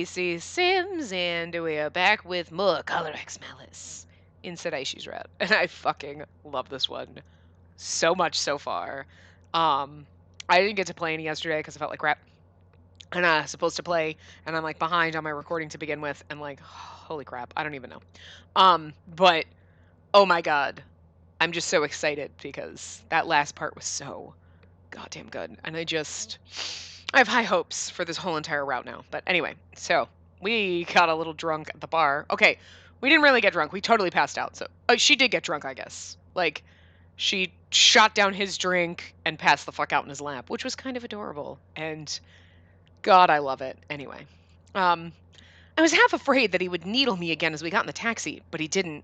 Spacey Sims, and we are back with more Color X Malice in Sedaishi's route. And I fucking love this one so much so far. Um, I didn't get to play any yesterday because I felt like crap. And I was supposed to play, and I'm like behind on my recording to begin with, and like, holy crap, I don't even know. But oh my god, I'm just so excited because that last part was so goddamn good. And I have high hopes for this whole entire route now. But anyway, so we got a little drunk at the bar. Okay, we didn't really get drunk. We totally passed out. So she did get drunk, I guess. Like, she shot down his drink and passed the fuck out in his lap, which was kind of adorable. And God, I love it. Anyway, I was half afraid that he would needle me again as we got in the taxi, but he didn't.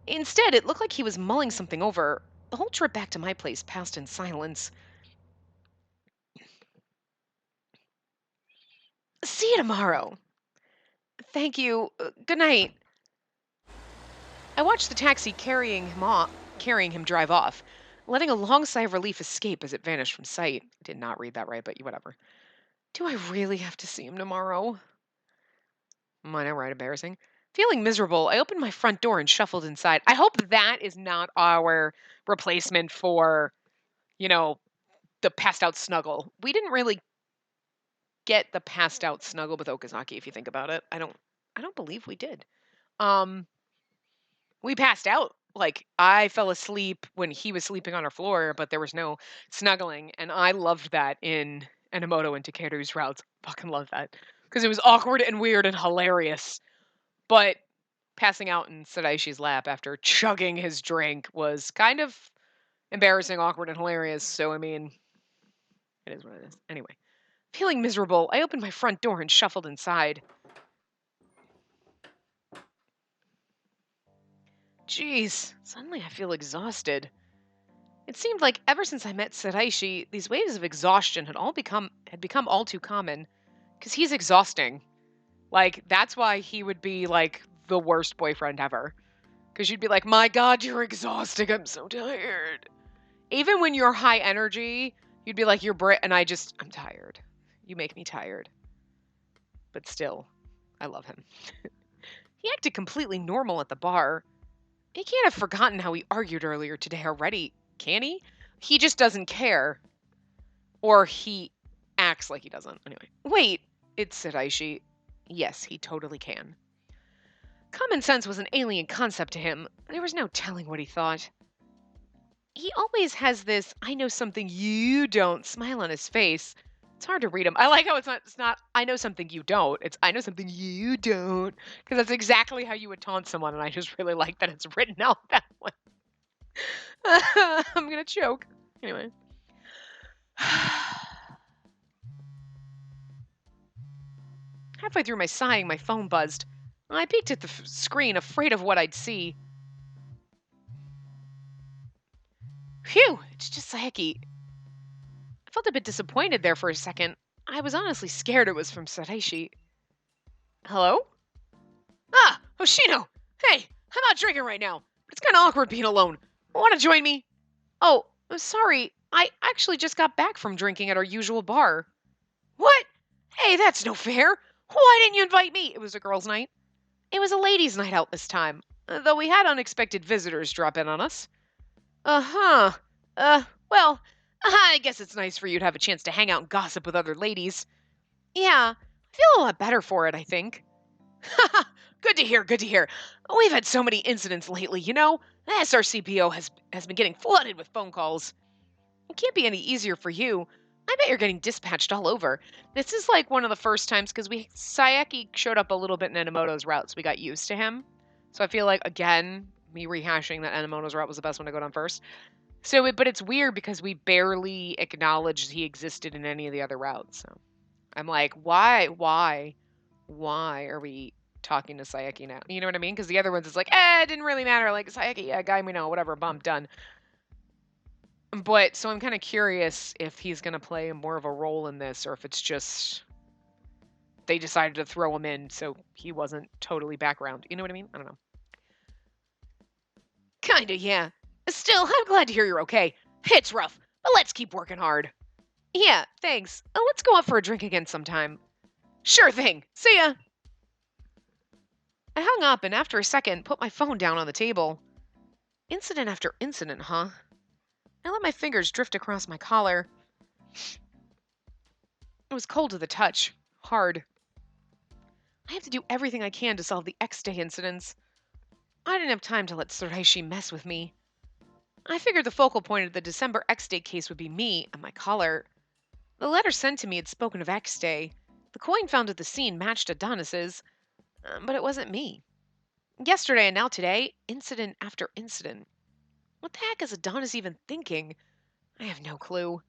Instead, it looked like he was mulling something over. The whole trip back to my place passed in silence. See you tomorrow. Thank you. Good night. I watched the taxi carrying him drive off, letting a long sigh of relief escape as it vanished from sight. I did not read that right, but whatever. Do I really have to see him tomorrow? I know, right? Embarrassing. Feeling miserable, I opened my front door and shuffled inside. I hope that is not our replacement for, the passed out snuggle. We didn't really get the passed out snuggle with Okazaki, if you think about it. I don't believe we did. We passed out. Like, I fell asleep when he was sleeping on our floor, but there was no snuggling, and I loved that in Enomoto and Takeru's routes. Fucking love that. Because it was awkward and weird and hilarious. But passing out in Sadaishi's lap after chugging his drink was kind of embarrassing, awkward, and hilarious, so I mean, it is what it is. Anyway, feeling miserable, I opened my front door and shuffled inside. Jeez, suddenly I feel exhausted. It seemed like ever since I met Saraishi, these waves of exhaustion had become all too common. Because he's exhausting. Like, that's why he would be, like, the worst boyfriend ever. Because you'd be like, my god, you're exhausting, I'm so tired. Even when you're high energy, you'd be like, and I'm tired. You make me tired. But still, I love him. He acted completely normal at the bar. He can't have forgotten how he argued earlier today already, can he? He just doesn't care. Or he acts like he doesn't. Anyway. Wait, it's Saraishi. Yes, he totally can. Common sense was an alien concept to him. There was no telling what he thought. He always has this I know something you don't smile on his face. It's hard to read him. I like how it's not I know something you don't. It's I know something you don't. Because that's exactly how you would taunt someone, and I just really like that it's written out that way. I'm gonna choke. Anyway. Halfway through my sighing, my phone buzzed. I peeked at the screen, afraid of what I'd see. Phew, it's just Saeki. I felt a bit disappointed there for a second. I was honestly scared it was from Saraishi. Hello? Ah, Hoshino! Hey, I'm not drinking right now, but it's kind of awkward being alone. Want to join me? Oh, I'm sorry. I actually just got back from drinking at our usual bar. What? Hey, that's no fair. Why didn't you invite me? It was a girls' night. It was a ladies' night out this time, though we had unexpected visitors drop in on us. Uh-huh. Well, I guess it's nice for you to have a chance to hang out and gossip with other ladies. Yeah, I feel a lot better for it, I think. Haha, good to hear, good to hear. We've had so many incidents lately, The SRCPO has been getting flooded with phone calls. It can't be any easier for you. I bet you're getting dispatched all over. This is like one of the first times, because Sayeki showed up a little bit in Enomoto's route, so we got used to him. So I feel like, again, me rehashing that Enomoto's route was the best one to go down first. But it's weird because we barely acknowledged he existed in any of the other routes. So I'm like, why are we talking to Sayeki now? You know what I mean? Because the other ones, it's like, it didn't really matter. Like, Sayeki, yeah, guy we know, whatever, bump, done. But, so I'm kind of curious if he's going to play more of a role in this, or if it's just they decided to throw him in so he wasn't totally background. You know what I mean? I don't know. Kinda, yeah. Still, I'm glad to hear you're okay. It's rough, but let's keep working hard. Yeah, thanks. Let's go out for a drink again sometime. Sure thing. See ya. I hung up and after a second put my phone down on the table. Incident after incident, huh? I let my fingers drift across my collar. It was cold to the touch. Hard. I have to do everything I can to solve the X-Day incidents. I didn't have time to let Suraishi mess with me. I figured the focal point of the December X-Day case would be me and my collar. The letter sent to me had spoken of X-Day. The coin found at the scene matched Adonis's, but it wasn't me. Yesterday and now today, incident after incident. What the heck is Adonis even thinking? I have no clue.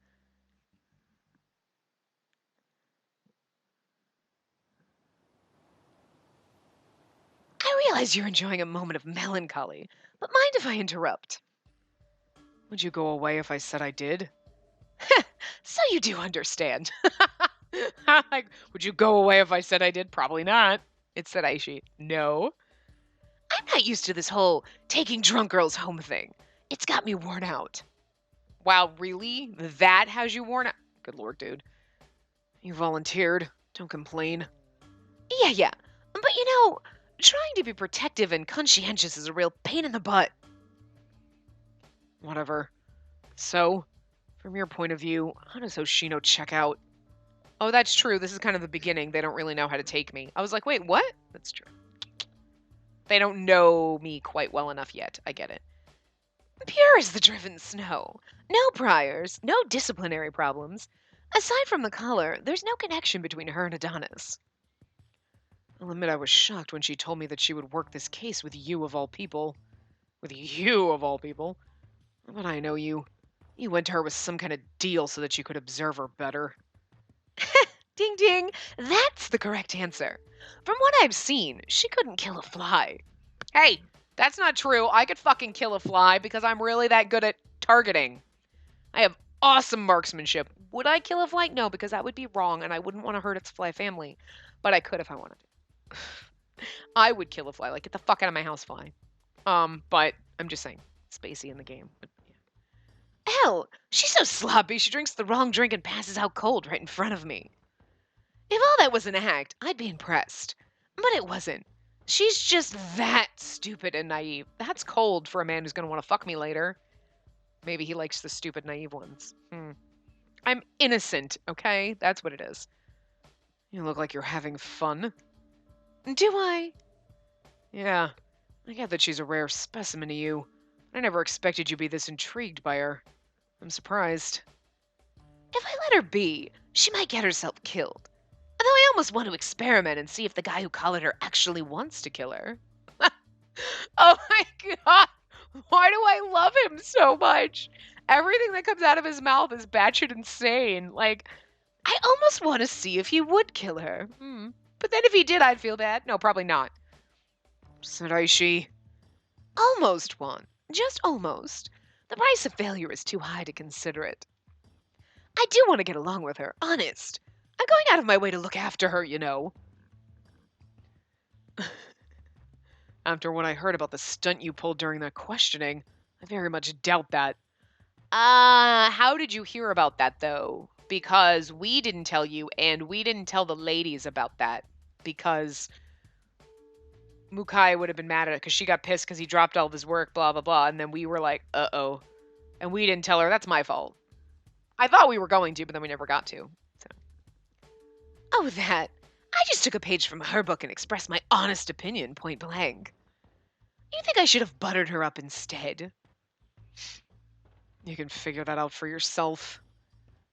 I realize you're enjoying a moment of melancholy, but mind if I interrupt? Would you go away if I said I did? So you do understand. Like, would you go away if I said I did? Probably not. It said Aishi. No. I'm not used to this whole taking drunk girls home thing. It's got me worn out. Wow, really? That has you worn out? Good lord, dude. You volunteered. Don't complain. Yeah. But trying to be protective and conscientious is a real pain in the butt. Whatever. So, from your point of view, how does Hoshino check out? Oh, that's true. This is kind of the beginning. They don't really know how to take me. I was like, wait, what? That's true. They don't know me quite well enough yet. I get it. Pure as the driven snow. No priors, no disciplinary problems. Aside from the collar, there's no connection between her and Adonis. I'll admit I was shocked when she told me that she would work this case with you of all people. With you of all people. But I know you. You went to her with some kind of deal so that you could observe her better. Ding ding! That's the correct answer. From what I've seen, she couldn't kill a fly. Hey, that's not true. I could fucking kill a fly because I'm really that good at targeting. I have awesome marksmanship. Would I kill a fly? No, because that would be wrong and I wouldn't want to hurt its fly family. But I could if I wanted to. I would kill a fly. Like, get the fuck out of my house, fly. But I'm just saying. Spacey in the game. But, yeah. Hell, she's so sloppy she drinks the wrong drink and passes out cold right in front of me. If all that was an act, I'd be impressed. But it wasn't. She's just that stupid and naive. That's cold for a man who's going to want to fuck me later. Maybe he likes the stupid, naive ones. I'm innocent, okay? That's what it is. You look like you're having fun. Do I? Yeah. I get that she's a rare specimen of you. I never expected you'd be this intrigued by her. I'm surprised. If I let her be, she might get herself killed. Although I almost want to experiment and see if the guy who collared her actually wants to kill her. Oh my god! Why do I love him so much? Everything that comes out of his mouth is batshit insane. Like, I almost want to see if he would kill her. But then if he did, I'd feel bad. No, probably not. Saraishi. Almost won. Just almost. The price of failure is too high to consider it. I do want to get along with her, honest. I'm going out of my way to look after her, you know. After what I heard about the stunt you pulled during that questioning, I very much doubt that. How did you hear about that, though? Because we didn't tell you, and we didn't tell the ladies about that. Because Mukai would have been mad at it, because she got pissed because he dropped all of his work, blah, blah, blah. And then we were like, uh-oh. And we didn't tell her. That's my fault. I thought we were going to, but then we never got to. So. Oh, that. I just took a page from her book and expressed my honest opinion, point blank. You think I should have buttered her up instead? You can figure that out for yourself.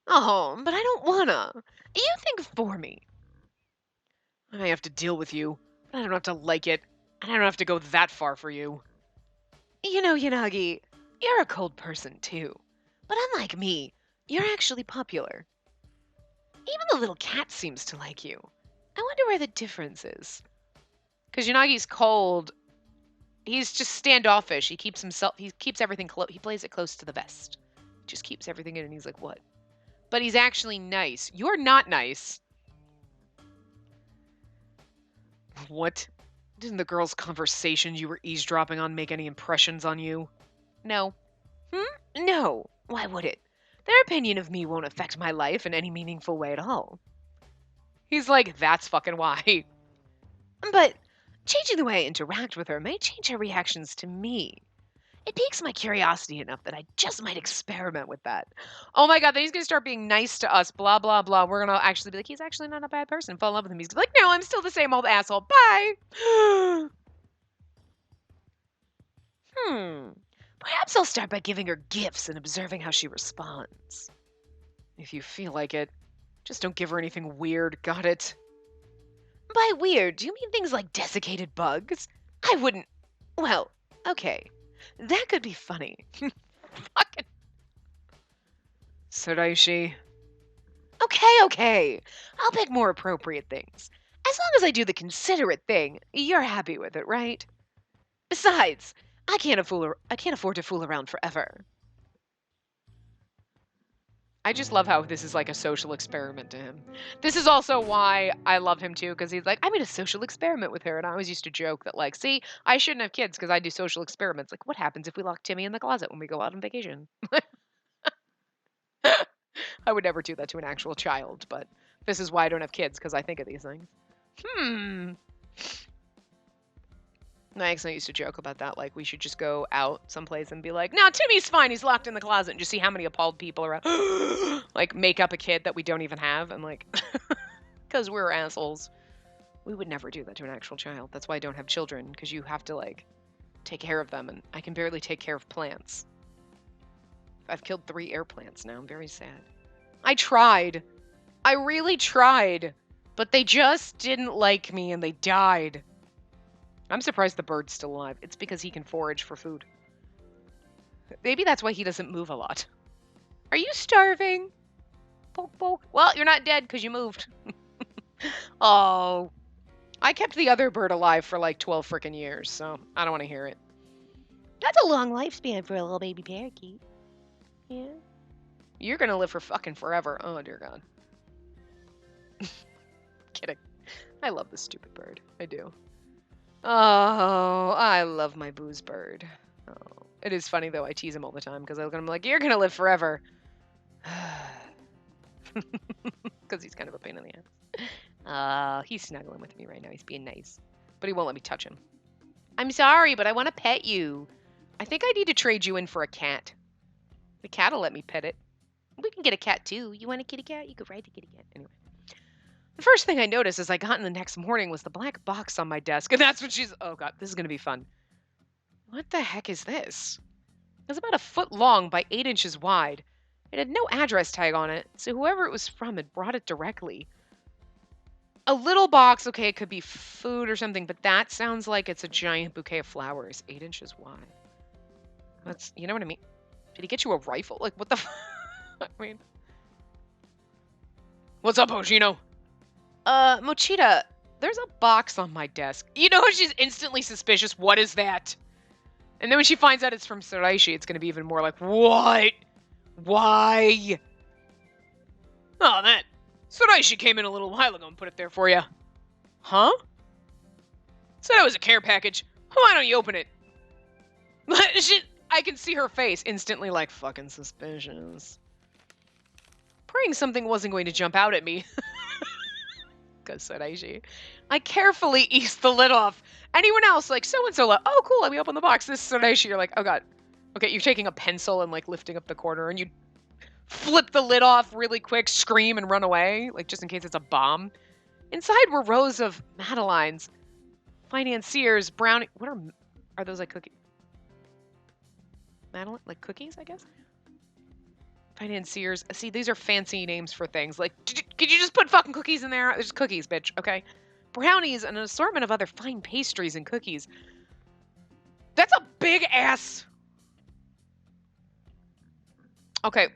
Oh, but I don't wanna. You think for me. I have to deal with you, but I don't have to like it, and I don't have to go that far for you. You know, Yanagi, you're a cold person too. But unlike me, you're actually popular. Even the little cat seems to like you. I wonder where the difference is. Because Yanagi's cold. He's just standoffish. He keeps everything close. He plays it close to the vest. Just keeps everything in, and he's like, what? But he's actually nice. You're not nice. What? Didn't the girls' conversations you were eavesdropping on make any impressions on you? No. No. Why would it? Their opinion of me won't affect my life in any meaningful way at all. He's like, that's fucking why. But changing the way I interact with her may change her reactions to me. It piques my curiosity enough that I just might experiment with that. Oh my god, then he's gonna start being nice to us, blah, blah, blah. We're gonna actually be like, he's actually not a bad person. Fall in love with him. He's gonna be like, no, I'm still the same old asshole. Bye. Perhaps I'll start by giving her gifts and observing how she responds. If you feel like it. Just don't give her anything weird, got it? By weird, do you mean things like desiccated bugs? I wouldn't. Well, okay. That could be funny. Fucking. Saraishi. Okay. I'll pick more appropriate things. As long as I do the considerate thing, you're happy with it, right? Besides, I can't afford to fool around forever. I just love how this is like a social experiment to him. This is also why I love him too, because he's like, I made a social experiment with her. And I always used to joke that, like, see, I shouldn't have kids because I do social experiments. Like, what happens if we lock Timmy in the closet when we go out on vacation? I would never do that to an actual child, but this is why I don't have kids, because I think of these things. My ex and I used to joke about that, like we should just go out someplace and be like, no, Timmy's fine, he's locked in the closet, and just see how many appalled people are like make up a kid that we don't even have, and like, because we're assholes. We would never do that to an actual child. That's why I don't have children, because you have to like take care of them, and I can barely take care of plants. I've killed 3 air plants now. I'm very sad. I tried. I really tried, but they just didn't like me and they died. I'm surprised the bird's still alive. It's because he can forage for food. Maybe that's why he doesn't move a lot. Are you starving? Poke, poke. Well, you're not dead because you moved. Oh. I kept the other bird alive for like 12 freaking years, so I don't want to hear it. That's a long lifespan for a little baby parakeet. Yeah. You're going to live for fucking forever. Oh, dear God. Kidding. I love this stupid bird. I do. Oh, I love my booze bird. Oh, it is funny though. I tease him all the time because I'm like, you're gonna live forever. Because he's kind of a pain in the ass. He's snuggling with me right now. He's being nice, but he won't let me touch him. I'm sorry, but I want to pet you. I think I need to trade you in for a cat. The cat will let me pet it. We can get a cat too. You want a kitty cat? You could ride the kitty cat. Anyway. The first thing I noticed as I got in the next morning was the black box on my desk, and that's when she's, oh God, this is going to be fun. What the heck is this? It was about 1 foot long by 8 inches wide. It had no address tag on it, so whoever it was from had brought it directly. A little box, okay, it could be food or something, but that sounds like it's a giant bouquet of flowers, 8 inches wide. That's, you know what I mean? Did he get you a rifle? Like, what the I mean, what's up, Hoshino? Mochita, there's a box on my desk. You know, she's instantly suspicious. What is that? And then when she finds out it's from Saraishi, it's going to be even more like, what? Why? Oh, that. Saraishi came in a little while ago and put it there for you. Huh? Said it was a care package. Why don't you open it? I can see her face instantly like, fucking suspicious. Praying something wasn't going to jump out at me. Because Saraishi. I carefully eased the lid off. Anyone else, like so-and-so, like, oh, cool, let me open the box. This is Saraishi. You're like, oh, God. Okay, you're taking a pencil and, like, lifting up the corner, and you flip the lid off really quick, scream, and run away, like, just in case it's a bomb. Inside were rows of Madelines, financiers, brownie. What are those, like, cookies? Madeline? Like, cookies, I guess? Financiers. See, these are fancy names for things. Like, could you just put fucking cookies in there? There's cookies, bitch, okay? Brownies and an assortment of other fine pastries and cookies. That's a big ass. Okay.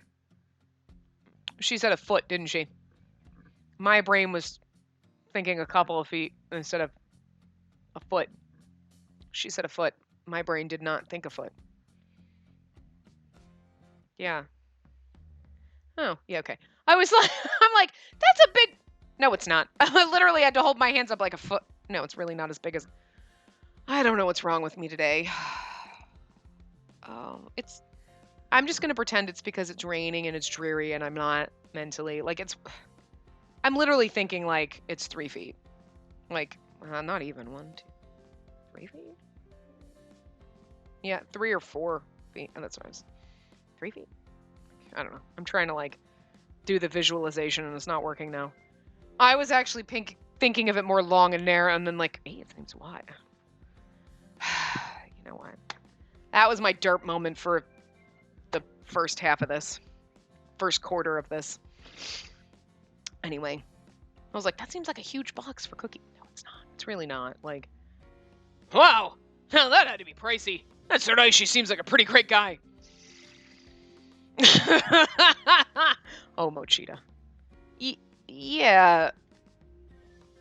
She said 1 foot, didn't she? My brain was thinking a couple of feet instead of 1 foot. She said 1 foot. My brain did not think 1 foot. Yeah. Oh, yeah, okay. I was like, I'm like, that's a big... No, it's not. I literally had to hold my hands up like 1 foot. No, it's really not as big as... I don't know what's wrong with me today. It's... I'm just going to pretend it's because it's raining and it's dreary and I'm not mentally... Like, it's... I'm literally thinking, like, it's 3 feet. Like, not even 1, 2, 3 feet? Yeah, 3 or 4 feet. Oh, that's what I was. 3 feet? I don't know. I'm trying to, like, do the visualization, and it's not working now. I was actually thinking of it more long and narrow, and then, like, hey, it seems wide. You know what? That was my derp moment for the first half of this. First quarter of this. Anyway, I was like, that seems like a huge box for Cookie. No, it's not. It's really not. Like, wow! Now that had to be pricey. That Saraishi seems like a pretty great guy. Oh, Mochita. Yeah.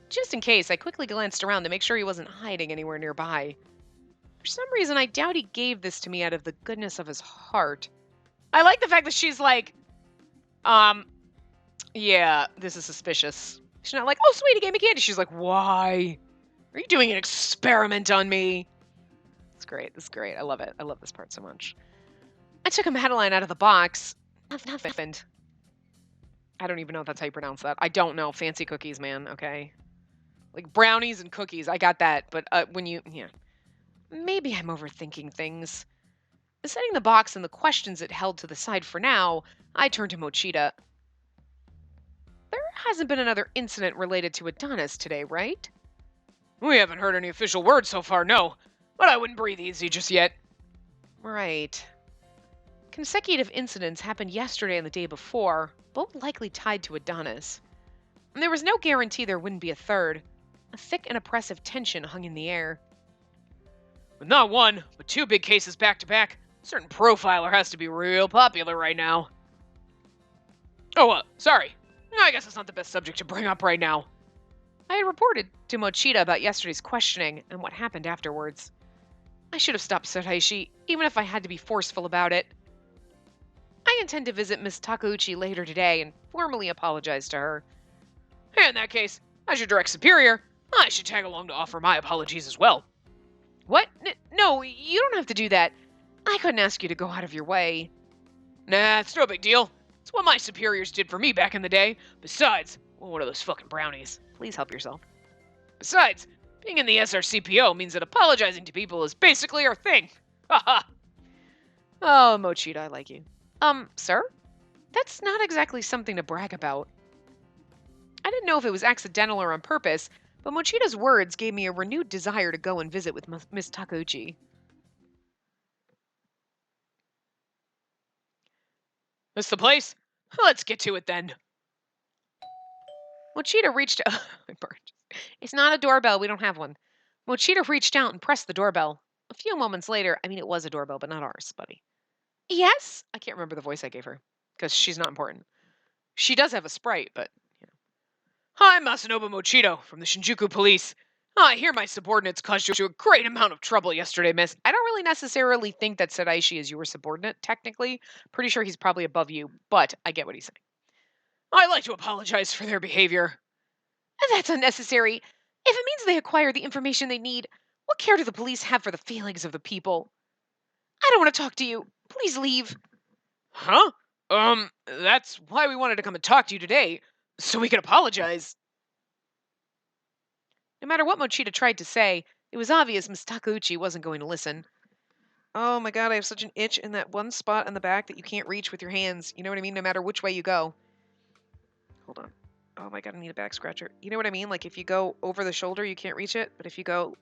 Just in case, I quickly glanced around to make sure he wasn't hiding anywhere nearby. For some reason, I doubt he gave this to me out of the goodness of his heart. I like the fact that she's like, yeah, this is suspicious. She's not like, oh, sweet, he gave me candy. She's like, why? Are you doing an experiment on me? It's great. This is great. I love it. I love this part so much. I took a Madeline out of the box. Nothing happened. I don't even know if that's how you pronounce that. I don't know. Fancy cookies, man. Okay. Like brownies and cookies. I got that. But yeah. Maybe I'm overthinking things. Setting the box and the questions it held to the side for now, I turned to Mochita. There hasn't been another incident related to Adonis today, right? We haven't heard any official word so far, no. But I wouldn't breathe easy just yet. Right. Consecutive incidents happened yesterday and the day before, both likely tied to Adonis. And there was no guarantee there wouldn't be a third. A thick and oppressive tension hung in the air. With not one, but 2 big cases back to back, a certain profiler has to be real popular right now. Oh, sorry. I guess it's not the best subject to bring up right now. I had reported to Mochita about yesterday's questioning and what happened afterwards. I should have stopped Saraishi, even if I had to be forceful about it. I intend to visit Miss Takeuchi later today and formally apologize to her. In that case, as your direct superior, I should tag along to offer my apologies as well. What? No, you don't have to do that. I couldn't ask you to go out of your way. Nah, it's no big deal. It's what my superiors did for me back in the day. Besides, one of those fucking brownies. Please help yourself. Besides, being in the SRCPO means that apologizing to people is basically our thing. Haha. Oh, Mochita, I like you. Sir? That's not exactly something to brag about. I didn't know if it was accidental or on purpose, but Mochita's words gave me a renewed desire to go and visit with Miss Takeuchi. This the place? Let's get to it then. Mochita reached out. It's not a doorbell. We don't have one. Mochita reached out and pressed the doorbell. A few moments later, I mean, it was a doorbell, but not ours, buddy. Yes? I can't remember the voice I gave her, because she's not important. She does have a sprite, but, you know. Hi, Masanobu Mochito from the Shinjuku Police. I hear my subordinates caused you a great amount of trouble yesterday, miss. I don't really necessarily think that Saraishi is your subordinate, technically. Pretty sure he's probably above you, but I get what he's saying. I'd like to apologize for their behavior. That's unnecessary. If it means they acquire the information they need, what care do the police have for the feelings of the people? I don't want to talk to you. Please leave. Huh? That's why we wanted to come and talk to you today, so we could apologize. No matter what Mochita tried to say, it was obvious Miss Takeuchi wasn't going to listen. Oh my god, I have such an itch in that one spot on the back that you can't reach with your hands. You know what I mean? No matter which way you go. Hold on. Oh my god, I need a back scratcher. You know what I mean? Like if you go over the shoulder, you can't reach it. But if you go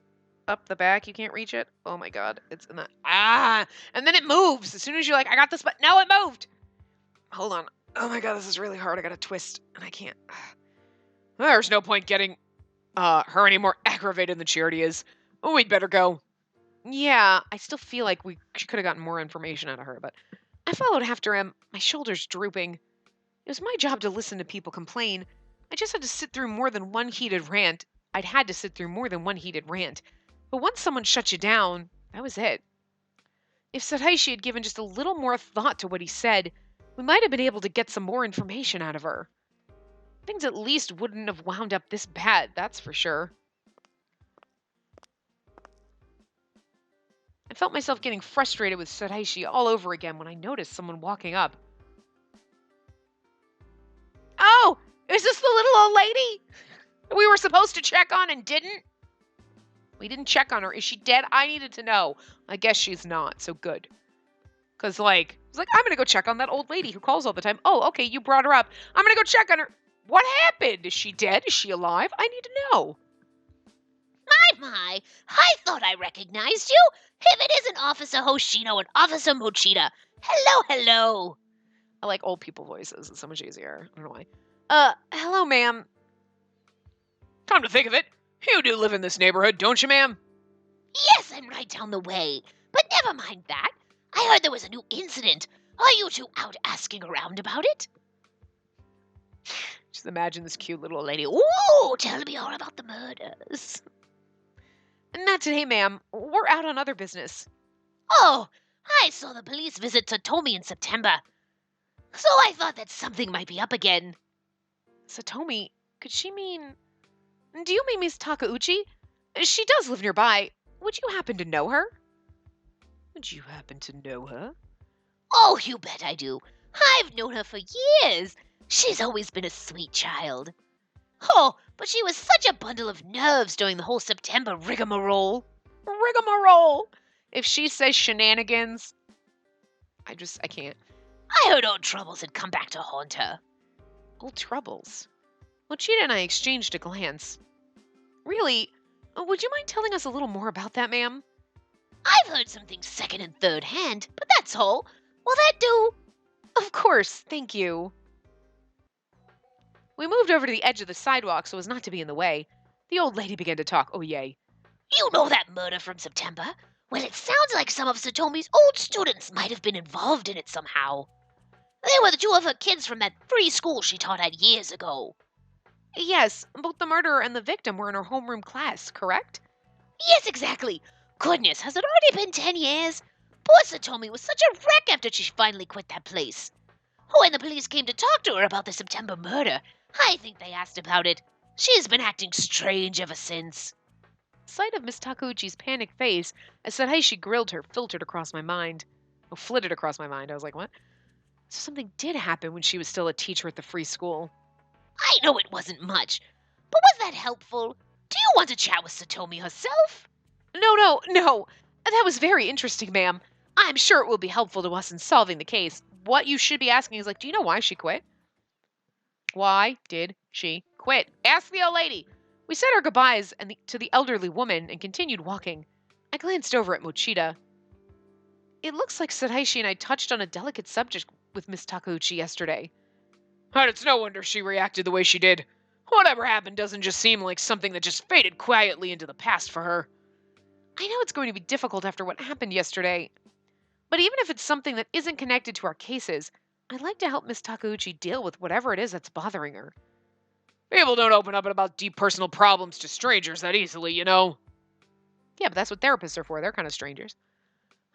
up the back, you can't reach it. Oh my god, it's in that. And then it moves. As soon as you're like, I got this, but no, it moved. Hold on. Oh my god, this is really hard. I gotta twist, and I can't. There's no point getting her any more aggravated than she already is. Oh, we'd better go. Yeah, I still feel like she could have gotten more information out of her, but I followed after him, my shoulders drooping. It was my job to listen to people complain. I just had to sit through more than one heated rant. I'd had to sit through more than one heated rant. But once someone shut you down, that was it. If Saraishi had given just a little more thought to what he said, we might have been able to get some more information out of her. Things at least wouldn't have wound up this bad, that's for sure. I felt myself getting frustrated with Saraishi all over again when I noticed someone walking up. Oh! Is this the little old supposed to check on and didn't? We didn't check on her. Is she dead? I needed to know. I guess she's not, so good. Because, I'm going to go check on that old lady who calls all the time. Oh, okay, you brought her up. I'm going to go check on her. What happened? Is she dead? Is she alive? I need to know. My, I thought I recognized you. If it isn't Officer Hoshino and Officer Mochita. Hello. I like old people voices. It's so much easier. I don't know why. Hello, ma'am. Come to think of it, you do live in this neighborhood, don't you, ma'am? Yes, I'm right down the way. But never mind that. I heard there was a new incident. Are you two out asking around about it? Just imagine this cute little old lady. Ooh, tell me all about the murders. Not today, ma'am. We're out on other business. Oh, I saw the police visit Satomi in September. So I thought that something might be up again. Satomi? Could she mean... Do you mean Miss Takeuchi? She does live nearby. Would you happen to know her? Would you happen to know her? Oh, you bet I do. I've known her for years. She's always been a sweet child. Oh, but she was such a bundle of nerves during the whole September rigmarole. Rigmarole! If she says shenanigans, I can't. I heard old troubles had come back to haunt her. Old troubles? Mochita and I exchanged a glance. Really? Would you mind telling us a little more about that, ma'am? I've heard some things second and third hand, but that's all. Will that do? Of course, thank you. We moved over to the edge of the sidewalk so as not to be in the way. The old lady began to talk. Oh, yay. You know that murder from September? Well, it sounds like some of Satomi's old students might have been involved in it somehow. They were the two of her kids from that free school she taught at years ago. Yes, both the murderer and the victim were in her homeroom class, correct? Yes, exactly. Goodness, has it already been 10 years? Poor Satomi was such a wreck after she finally quit that place. When the police came to talk to her about the September murder, I think they asked about it. She's been acting strange ever since. Sight of Miss Takeuchi's panicked face as Sadashi grilled her flitted across my mind. I was like, what? So something did happen when she was still a teacher at the free school. I know it wasn't much, but was that helpful? Do you want to chat with Satomi herself? No. That was very interesting, ma'am. I'm sure it will be helpful to us in solving the case. What you should be asking is do you know why she quit? Why did she quit? Ask the old lady. We said our goodbyes to the elderly woman and continued walking. I glanced over at Mochita. It looks like Sadaishi and I touched on a delicate subject with Miss Takeuchi yesterday. And it's no wonder she reacted the way she did. Whatever happened doesn't just seem like something that just faded quietly into the past for her. I know it's going to be difficult after what happened yesterday, but even if it's something that isn't connected to our cases, I'd like to help Miss Takeuchi deal with whatever it is that's bothering her. People don't open up about deep personal problems to strangers that easily, you know. Yeah, but that's what therapists are for. They're kind of strangers.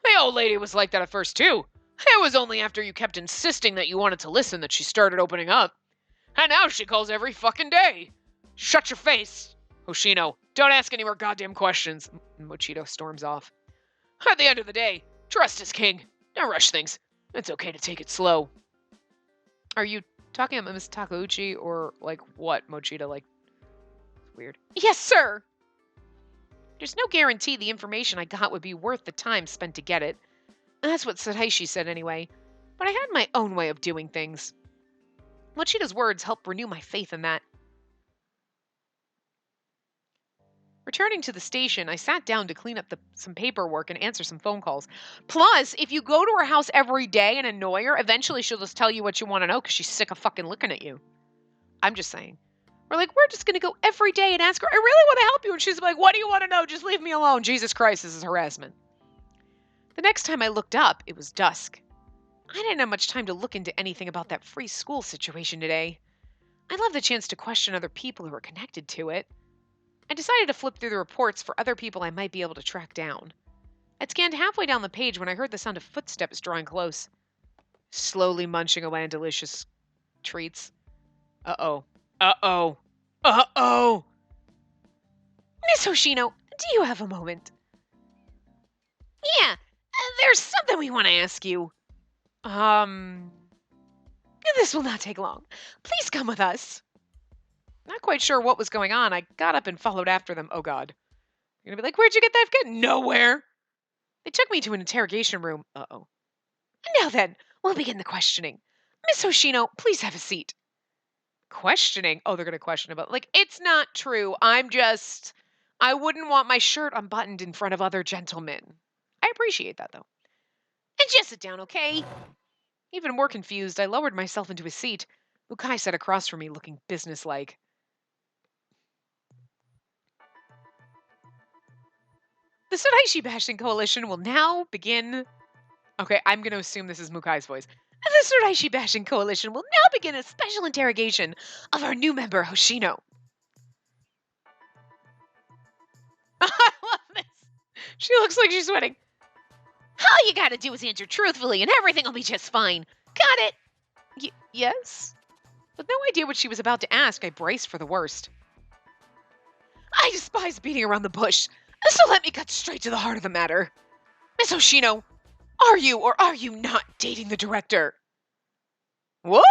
The old lady was like that at first, too. It was only after you kept insisting that you wanted to listen that she started opening up. And now she calls every fucking day. Shut your face, Hoshino. Don't ask any more goddamn questions. Mochito storms off. At the end of the day, trust is king. Don't rush things. It's okay to take it slow. Are you talking about Miss Takeuchi or what, Mochito? Weird. Yes, sir. There's no guarantee the information I got would be worth the time spent to get it. That's what Sadaishi said anyway. But I had my own way of doing things. Mochita's words helped renew my faith in that. Returning to the station, I sat down to clean up some paperwork and answer some phone calls. Plus, if you go to her house every day and annoy her, eventually she'll just tell you what you want to know because she's sick of fucking looking at you. I'm just saying. We're just going to go every day and ask her, I really want to help you. And she's like, what do you want to know? Just leave me alone. Jesus Christ, this is harassment. The next time I looked up, it was dusk. I didn't have much time to look into anything about that free school situation today. I'd love the chance to question other people who are connected to it. I decided to flip through the reports for other people I might be able to track down. I'd scanned halfway down the page when I heard the sound of footsteps drawing close. Slowly munching away on delicious treats. Uh-oh. Miss Hoshino, do you have a moment? Yeah, there's something we want to ask you. This will not take long. Please come with us. Not quite sure what was going on, I got up and followed after them. Oh god. You're gonna be like, where'd you get that kid? Nowhere. They took me to an interrogation room. Uh-oh. Now then, we'll begin the questioning. Miss Hoshino, please have a seat. Questioning? Oh, they're gonna question about like, it's not true. I wouldn't want my shirt unbuttoned in front of other gentlemen. I appreciate that though. And just sit down, okay? Even more confused, I lowered myself into a seat. Ukai sat across from me, looking businesslike. The Sodaishi Bashing Coalition will now begin. Okay, I'm going to assume this is Mukai's voice. The Sodaishi Bashing Coalition will now begin a special interrogation of our new member, Hoshino. I love this. She looks like she's sweating. All you gotta do is answer truthfully and everything will be just fine. Got it? Yes? With no idea what she was about to ask, I braced for the worst. I despise beating around the bush, so let me cut straight to the heart of the matter. Miss Hoshino, are you or are you not dating the director? What?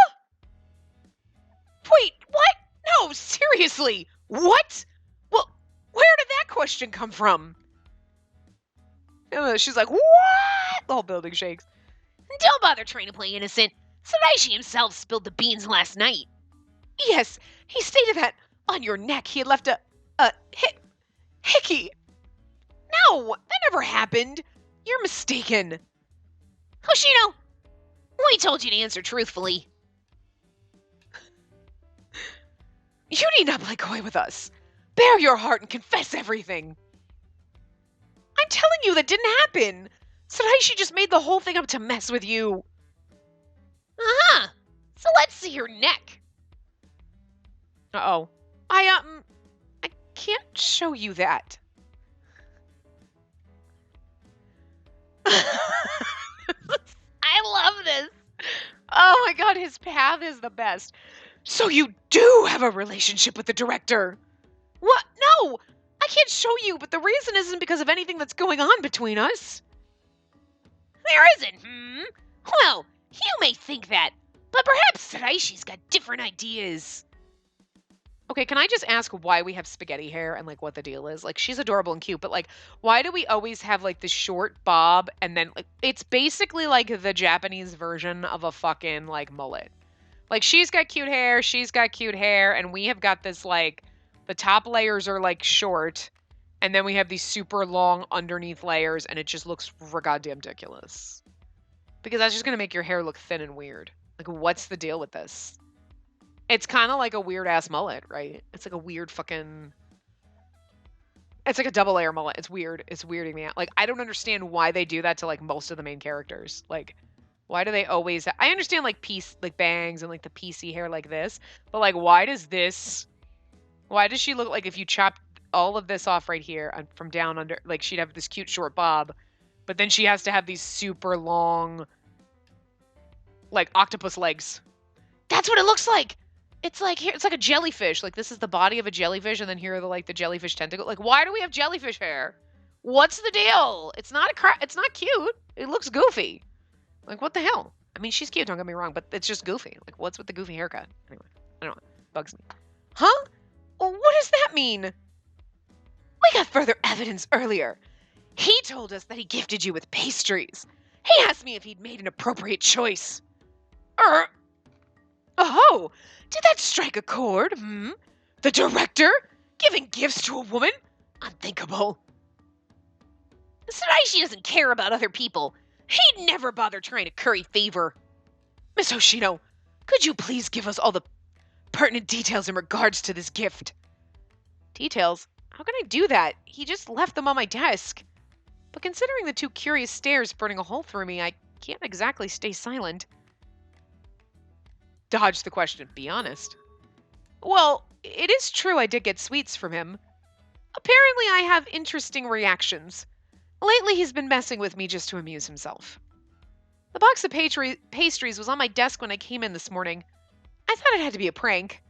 Wait, what? No, seriously, what? Well, where did that question come from? She's like, what? The whole building shakes. Don't bother trying to play innocent. Sadaishi himself spilled the beans last night. Yes, he stated that on your neck he had left a hickey. No, that never happened. You're mistaken. Hoshino, we told you to answer truthfully. You need not play coy with us. Bare your heart and confess everything. I'm telling you that didn't happen. Sadaishi just made the whole thing up to mess with you. Uh-huh. So let's see your neck. Uh-oh. I can't show you that. I love this. Oh my god, his path is the best. So you do have a relationship with the director. What? No, I can't show you, but the reason isn't because of anything that's going on between us. There isn't, Well, you may think that, but perhaps Sadaishi's got different ideas. Okay, can I just ask why we have spaghetti hair and like what the deal is? Like she's adorable and cute, but like why do we always have like the short bob and then like it's basically like the Japanese version of a fucking like mullet. Like she's got cute hair, and we have got this like the top layers are like short, and then we have these super long underneath layers, and it just looks goddamn ridiculous. Because that's just gonna make your hair look thin and weird. Like what's the deal with this? It's kind of like a weird ass mullet, right? It's like a weird fucking. It's like a double layer mullet. It's weird. It's weirding me out. Like I don't understand why they do that to like most of the main characters. Like, why do they always? I understand like bangs and like the PC hair like this, but like why does this? Why does she look like if you chopped all of this off right here and from down under? Like she'd have this cute short bob, but then she has to have these super long, like octopus legs. That's what it looks like. It's like here, it's like a jellyfish. Like this is the body of a jellyfish, and then here are the jellyfish tentacle. Like why do we have jellyfish hair? What's the deal? It's not it's not cute. It looks goofy. Like what the hell? I mean, she's cute. Don't get me wrong, but it's just goofy. Like what's with the goofy haircut? Anyway, I don't know. It bugs me. Huh? Well, what does that mean? We got further evidence earlier. He told us that he gifted you with pastries. He asked me if he'd made an appropriate choice. Oh, did that strike a chord? The director? Giving gifts to a woman? Unthinkable. Sadaishi doesn't care about other people. He'd never bother trying to curry favor. Miss Hoshino, could you please give us all the pertinent details in regards to this gift? Details? How can I do that? He just left them on my desk. But considering the two curious stares burning a hole through me, I can't exactly stay silent. Dodge the question, be honest. Well, it is true I did get sweets from him. Apparently I have interesting reactions. Lately he's been messing with me just to amuse himself. The box of pastries was on my desk when I came in this morning. I thought it had to be a prank.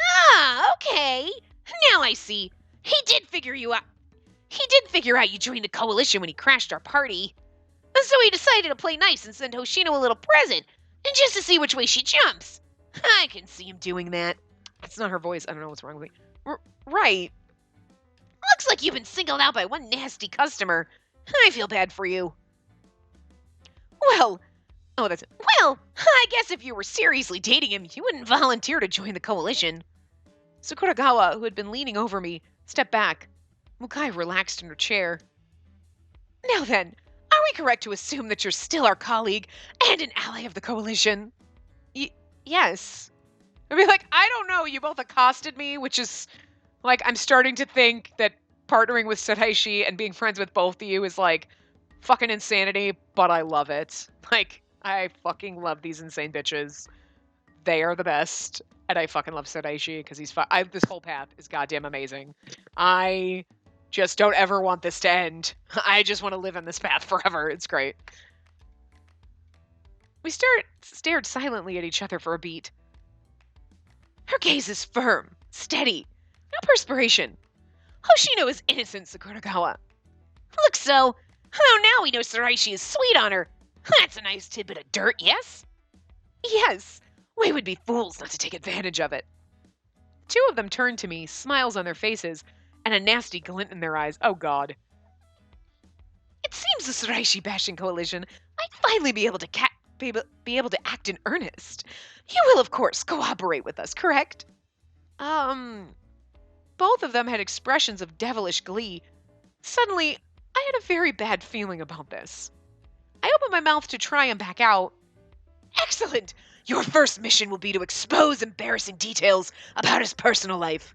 Ah, okay. Now I see. He did figure you out. He did figure out you joined the coalition when he crashed our party. So he decided to play nice and send Hoshino a little present, and just to see which way she jumps. I can see him doing that. That's not her voice. I don't know what's wrong with me. Right. Looks like you've been singled out by one nasty customer. I feel bad for you. Well, oh, that's it. Well, I guess if you were seriously dating him, you wouldn't volunteer to join the coalition. Sakuragawa, who had been leaning over me, stepped back. Mukai relaxed in her chair. Now then, are we correct to assume that you're still our colleague and an ally of the coalition? Yes. I mean, like, I don't know. You both accosted me, which is, like, I'm starting to think that partnering with Sataishi and being friends with both of you is, like, fucking insanity, but I love it. Like, I fucking love these insane bitches. They are the best. And I fucking love Sataishi because he's this whole path is goddamn amazing. I just don't ever want this to end. I just want to live on this path forever. It's great. We stared silently at each other for a beat. Her gaze is firm, steady, no perspiration. Hoshino is innocent, Sakuragawa. Looks so. Oh, now we know Saraishi is sweet on her. That's a nice tidbit of dirt, yes? Yes, we would be fools not to take advantage of it. Two of them turned to me, smiles on their faces, and a nasty glint in their eyes. Oh, God. It seems the Saraishi bashing coalition might finally be able to be able to act in earnest. You will, of course, cooperate with us, correct? Both of them had expressions of devilish glee. Suddenly, I had a very bad feeling about this. I opened my mouth to try and back out. Excellent! Your first mission will be to expose embarrassing details about his personal life.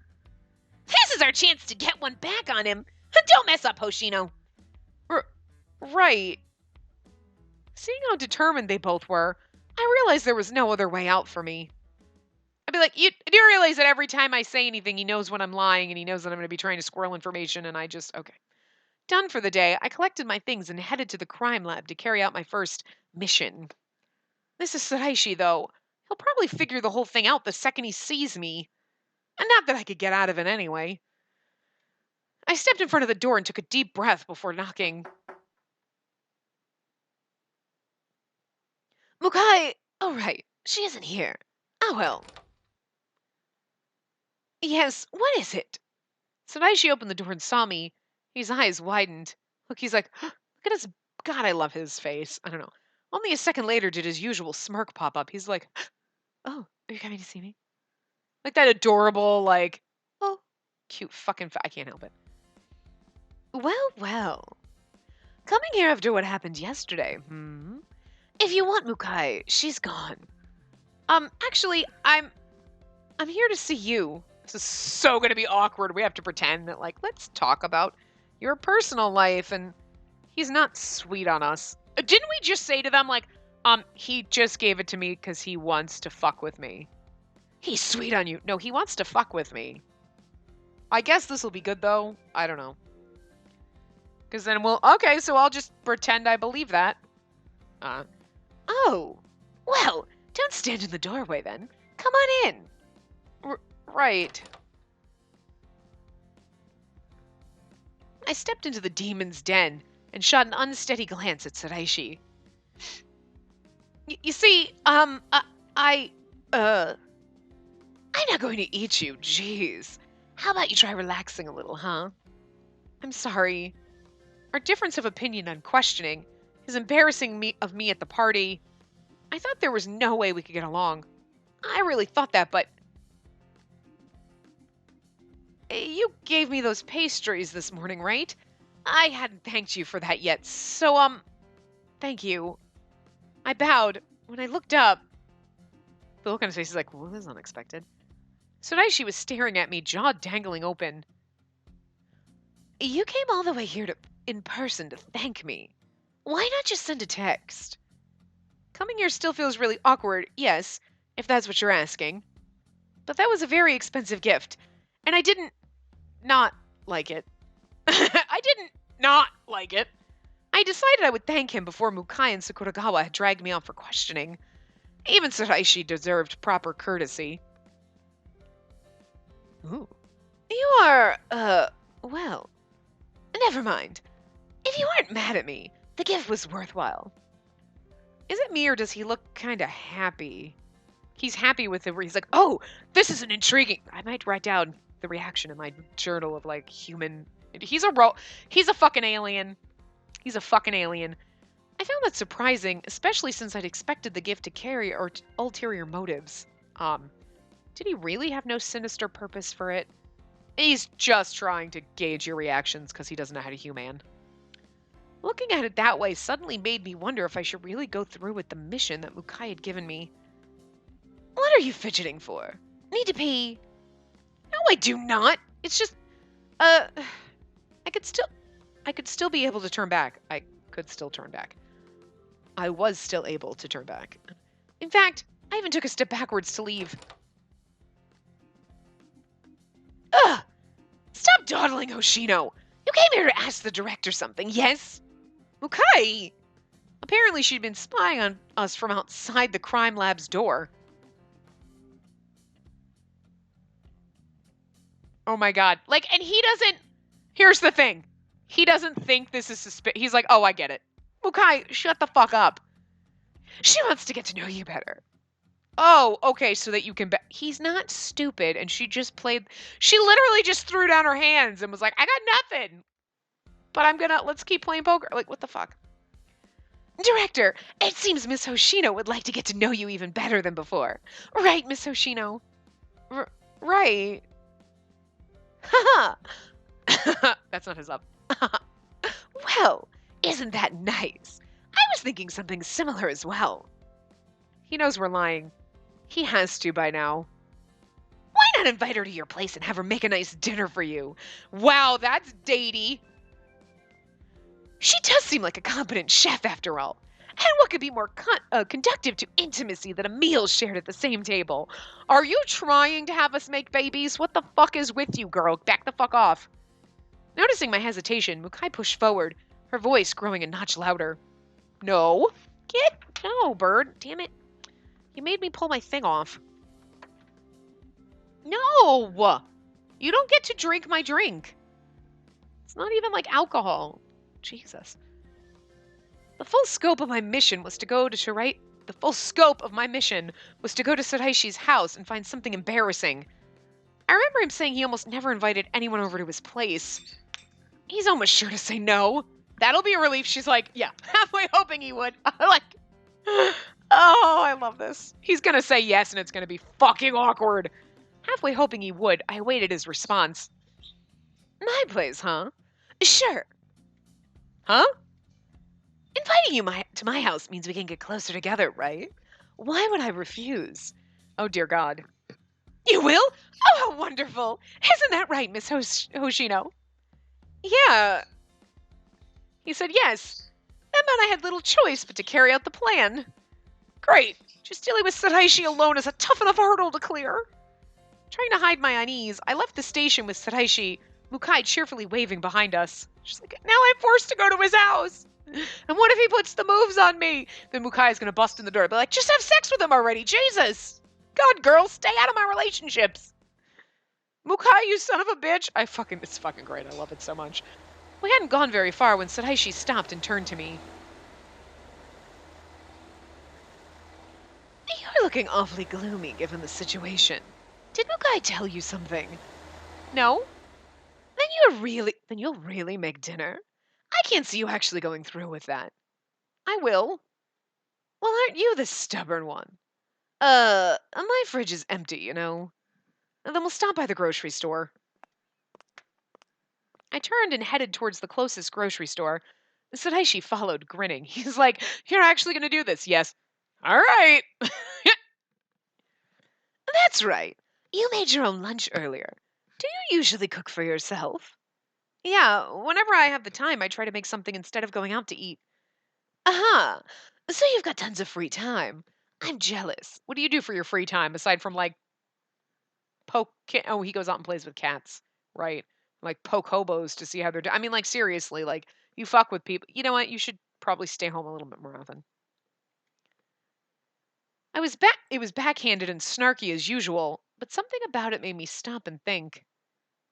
This is our chance to get one back on him. Don't mess up, Hoshino. Right. Seeing how determined they both were, I realized there was no other way out for me. I'd be like, you do realize that every time I say anything, he knows when I'm lying and he knows that I'm going to be trying to squirrel information, and I just, okay. Done for the day, I collected my things and headed to the crime lab to carry out my first mission. This is Saraishi, though. He'll probably figure the whole thing out the second he sees me. And not that I could get out of it anyway. I stepped in front of the door and took a deep breath before knocking. Mukai! Oh, right. She isn't here. Oh, well. Yes, what is it? Saraishi opened the door and saw me. His eyes widened. Look, he's like, look at his. God, I love his face. I don't know. Only a second later did his usual smirk pop up. He's like, oh, are you coming to see me? Like that adorable, like, oh, cute fucking. I can't help it. Well, well. Coming here after what happened yesterday, If you want Mukai, she's gone. Actually, I'm here to see you. This is so gonna be awkward. We have to pretend that, like, let's talk about your personal life, and he's not sweet on us. Didn't we just say to them, like, he just gave it to me because he wants to fuck with me? He's sweet on you. No, he wants to fuck with me. I guess this will be good, though. I don't know. Because then okay, so I'll just pretend I believe that. Oh, well, don't stand in the doorway then. Come on in. Right. I stepped into the demon's den and shot an unsteady glance at Saraishi. You see, I'm not going to eat you, jeez. How about you try relaxing a little, huh? I'm sorry. Our difference of opinion on questioning, his embarrassing me at the party. I thought there was no way we could get along. I really thought that, but you gave me those pastries this morning, right? I hadn't thanked you for that yet, so, thank you. I bowed. When I looked up, the look on his face is like, well, this is unexpected. Saraishi was staring at me, jaw dangling open. You came all the way here in person to thank me. Why not just send a text? Coming here still feels really awkward, yes, if that's what you're asking. But that was a very expensive gift, and I didn't not like it. I didn't not like it. I decided I would thank him before Mukai and Sakuragawa had dragged me out for questioning. Even Saraishi deserved proper courtesy. Ooh. You are, well, never mind. If you aren't mad at me, the gift was worthwhile. Is it me or does he look kinda happy? He's happy with it. He's like, oh, this is an intriguing. I might write down the reaction in my journal of like human. He's a fucking alien. He's a fucking alien. I found that surprising, especially since I'd expected the gift to carry ulterior motives. Did he really have no sinister purpose for it? He's just trying to gauge your reactions because he doesn't know how to human. Looking at it that way suddenly made me wonder if I should really go through with the mission that Mukai had given me. What are you fidgeting for? Need to pee? No, I do not. It's just, I could still be able to turn back. I could still turn back. I was still able to turn back. In fact, I even took a step backwards to leave. Ugh! Stop dawdling, Hoshino! You came here to ask the director something, yes? Mukai! Apparently she'd been spying on us from outside the crime lab's door. Oh my god. Like, and he doesn't... Here's the thing. He doesn't think this is suspicious. He's like, oh, I get it. Mukai, shut the fuck up. She wants to get to know you better. Oh, okay, so that you can he's not stupid, and she literally just threw down her hands and was like, I got nothing. But let's keep playing poker. Like, what the fuck? Director, it seems Miss Hoshino would like to get to know you even better than before. Right, Miss Hoshino? Right. Haha. That's not his up. Well, isn't that nice? I was thinking something similar as well. He knows we're lying. He has to by now. Why not invite her to your place and have her make a nice dinner for you? Wow, that's datey. She does seem like a competent chef after all. And what could be more conductive to intimacy than a meal shared at the same table? Are you trying to have us make babies? What the fuck is with you, girl? Back the fuck off. Noticing my hesitation, Mukai pushed forward, her voice growing a notch louder. No. No, bird. Damn it. You made me pull my thing off. No! You don't get to drink my drink. It's not even like alcohol. Jesus. The full scope of my mission was to go to Sadaishi's house and find something embarrassing. I remember him saying he almost never invited anyone over to his place. He's almost sure to say no. That'll be a relief. She's like, yeah, halfway hoping he would. Oh, I love this. He's gonna say yes, and it's gonna be fucking awkward. Halfway hoping he would, I awaited his response. My place, huh? Sure. Huh? Inviting you to my house means we can get closer together, right? Why would I refuse? Oh, dear God. You will? Oh, how wonderful. Isn't that right, Miss Hoshino? Yeah. He said yes. That meant I had little choice but to carry out the plan. Great. Just dealing with Sadaishi alone is a tough enough hurdle to clear. Trying to hide my unease, I left the station with Sadaishi, Mukai cheerfully waving behind us. She's like, now I'm forced to go to his house. And what if he puts the moves on me? Then Mukai is going to bust in the door. Be like, just have sex with him already. Jesus. God, girl, stay out of my relationships. Mukai, you son of a bitch. It's fucking great. I love it so much. We hadn't gone very far when Sadaishi stopped and turned to me. You're looking awfully gloomy given the situation. Did Mukai tell you something? No? Then you'll really make dinner? I can't see you actually going through with that. I will. Well, aren't you the stubborn one? My fridge is empty, you know. And then we'll stop by the grocery store. I turned and headed towards the closest grocery store. Sadaishi followed, grinning. He's like, you're actually going to do this? Yes. All right. That's right. You made your own lunch earlier. Do you usually cook for yourself? Yeah, whenever I have the time, I try to make something instead of going out to eat. Aha! So you've got tons of free time. I'm jealous. What do you do for your free time aside from like he goes out and plays with cats, right? Like poke hobos to see how they're doing. I mean, like seriously, like you fuck with people. You know what? You should probably stay home a little bit more often. It was backhanded and snarky as usual, but something about it made me stop and think.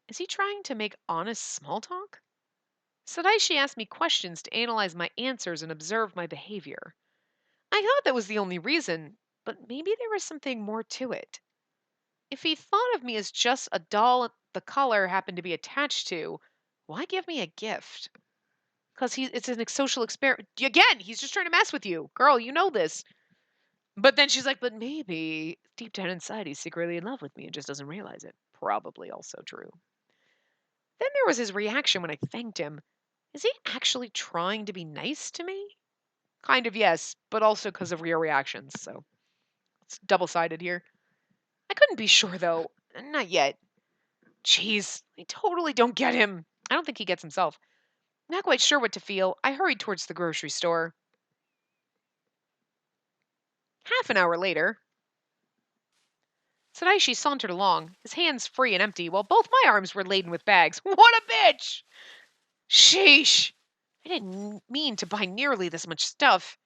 Is he trying to make honest small talk? Sadaishi asked me questions to analyze my answers and observe my behavior. I thought that was the only reason. but maybe there was something more to it. If he thought of me as just a doll the collar happened to be attached to, why give me a gift? Because it's a social experiment. Again, he's just trying to mess with you. Girl, you know this. But then she's like, but maybe deep down inside he's secretly in love with me and just doesn't realize it. Probably also true. Then there was his reaction when I thanked him. Is he actually trying to be nice to me? Kind of, yes, but also because of your reactions. So it's double sided here. I couldn't be sure, though. Not yet. Jeez, I totally don't get him. I don't think he gets himself. Not quite sure what to feel, I hurried towards the grocery store. Half an hour later, Sadaishi sauntered along, his hands free and empty, while both my arms were laden with bags. What a bitch! Sheesh! I didn't mean to buy nearly this much stuff.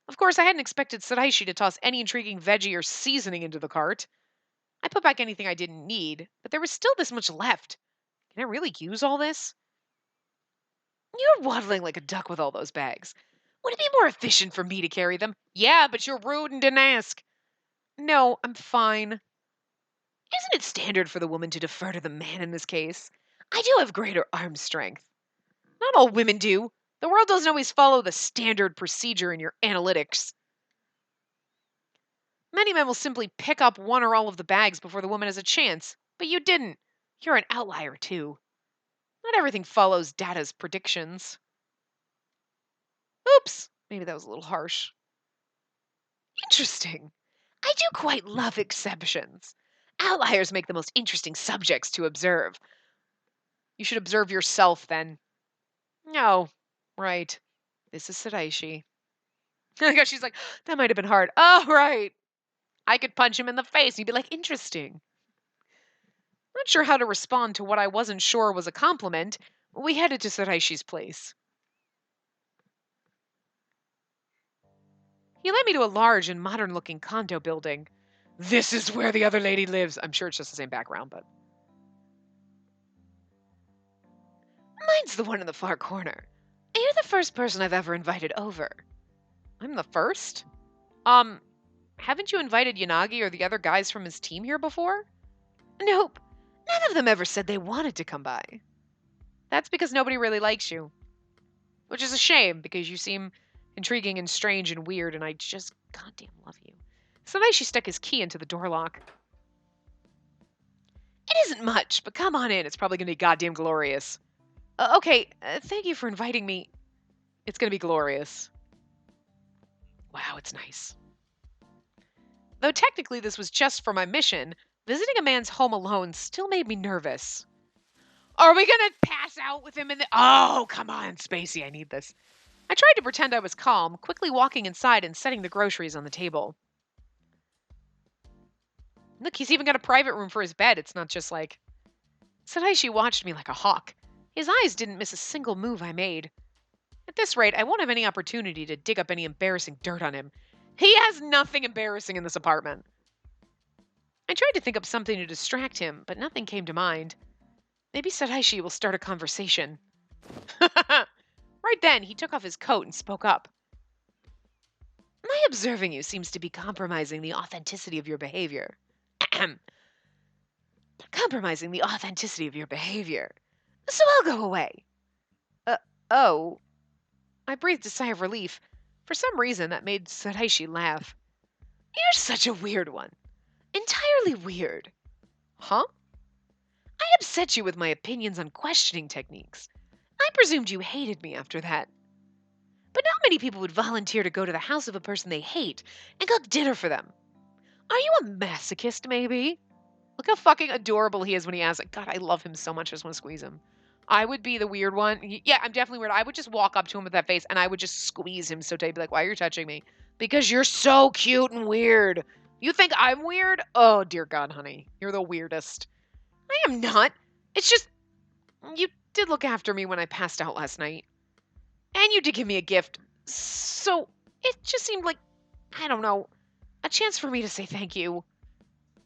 Of course, I hadn't expected Sadaishi to toss any intriguing veggie or seasoning into the cart. I put back anything I didn't need, but there was still this much left. Can I really use all this? You're waddling like a duck with all those bags. Would it be more efficient for me to carry them? Yeah, but you're rude and didn't ask. No, I'm fine. Isn't it standard for the woman to defer to the man in this case? I do have greater arm strength. Not all women do. The world doesn't always follow the standard procedure in your analytics. Many men will simply pick up one or all of the bags before the woman has a chance, but you didn't. You're an outlier, too. Not everything follows data's predictions. Oops, maybe that was a little harsh. Interesting. I do quite love exceptions. Outliers make the most interesting subjects to observe. You should observe yourself then. No, right. This is Sadaishi. I guess she's like, that might have been hard. Oh, right. I could punch him in the face and he'd be like, interesting. Not sure how to respond to what I wasn't sure was a compliment. We headed to Sadaishi's place. He led me to a large and modern looking condo building. This is where the other lady lives. I'm sure it's just the same background, but. Mine's the one in the far corner. You're the first person I've ever invited over. I'm the first? Haven't you invited Yanagi or the other guys from his team here before? Nope. None of them ever said they wanted to come by. That's because nobody really likes you. Which is a shame, because you seem intriguing and strange and weird, and I just goddamn love you. Sadaishi stuck his key into the door lock. It isn't much, but come on in. It's probably going to be goddamn glorious. Okay, thank you for inviting me. It's going to be glorious. Wow, it's nice. Though technically this was just for my mission, visiting a man's home alone still made me nervous. Are we gonna pass out with him in the... Oh, come on, Spacey, I need this. I tried to pretend I was calm, quickly walking inside and setting the groceries on the table. Look, he's even got a private room for his bed. It's not just like... Sadaishi watched me like a hawk. His eyes didn't miss a single move I made. At this rate, I won't have any opportunity to dig up any embarrassing dirt on him. He has nothing embarrassing in this apartment. I tried to think up something to distract him, but nothing came to mind. Maybe Sadaishi will start a conversation. Right then, he took off his coat and spoke up. My observing you seems to be compromising the authenticity of your behavior. Compromising the authenticity of your behavior. So I'll go away. Oh. I breathed a sigh of relief. For some reason, that made Sadaishi laugh. You're such a weird one. Entirely weird. Huh? I upset you with my opinions on questioning techniques. I presumed you hated me after that. But not many people would volunteer to go to the house of a person they hate and cook dinner for them. Are you a masochist, maybe? Look how fucking adorable he is when he asks. God, I love him so much. I just want to squeeze him. I would be the weird one. Yeah, I'm definitely weird. I would just walk up to him with that face and I would just squeeze him so tight. Be like, why are you touching me? Because you're so cute and weird. You think I'm weird? Oh, dear God, honey. You're the weirdest. I am not. It's just, you did look after me when I passed out last night. And you did give me a gift. So it just seemed like, I don't know, a chance for me to say thank you.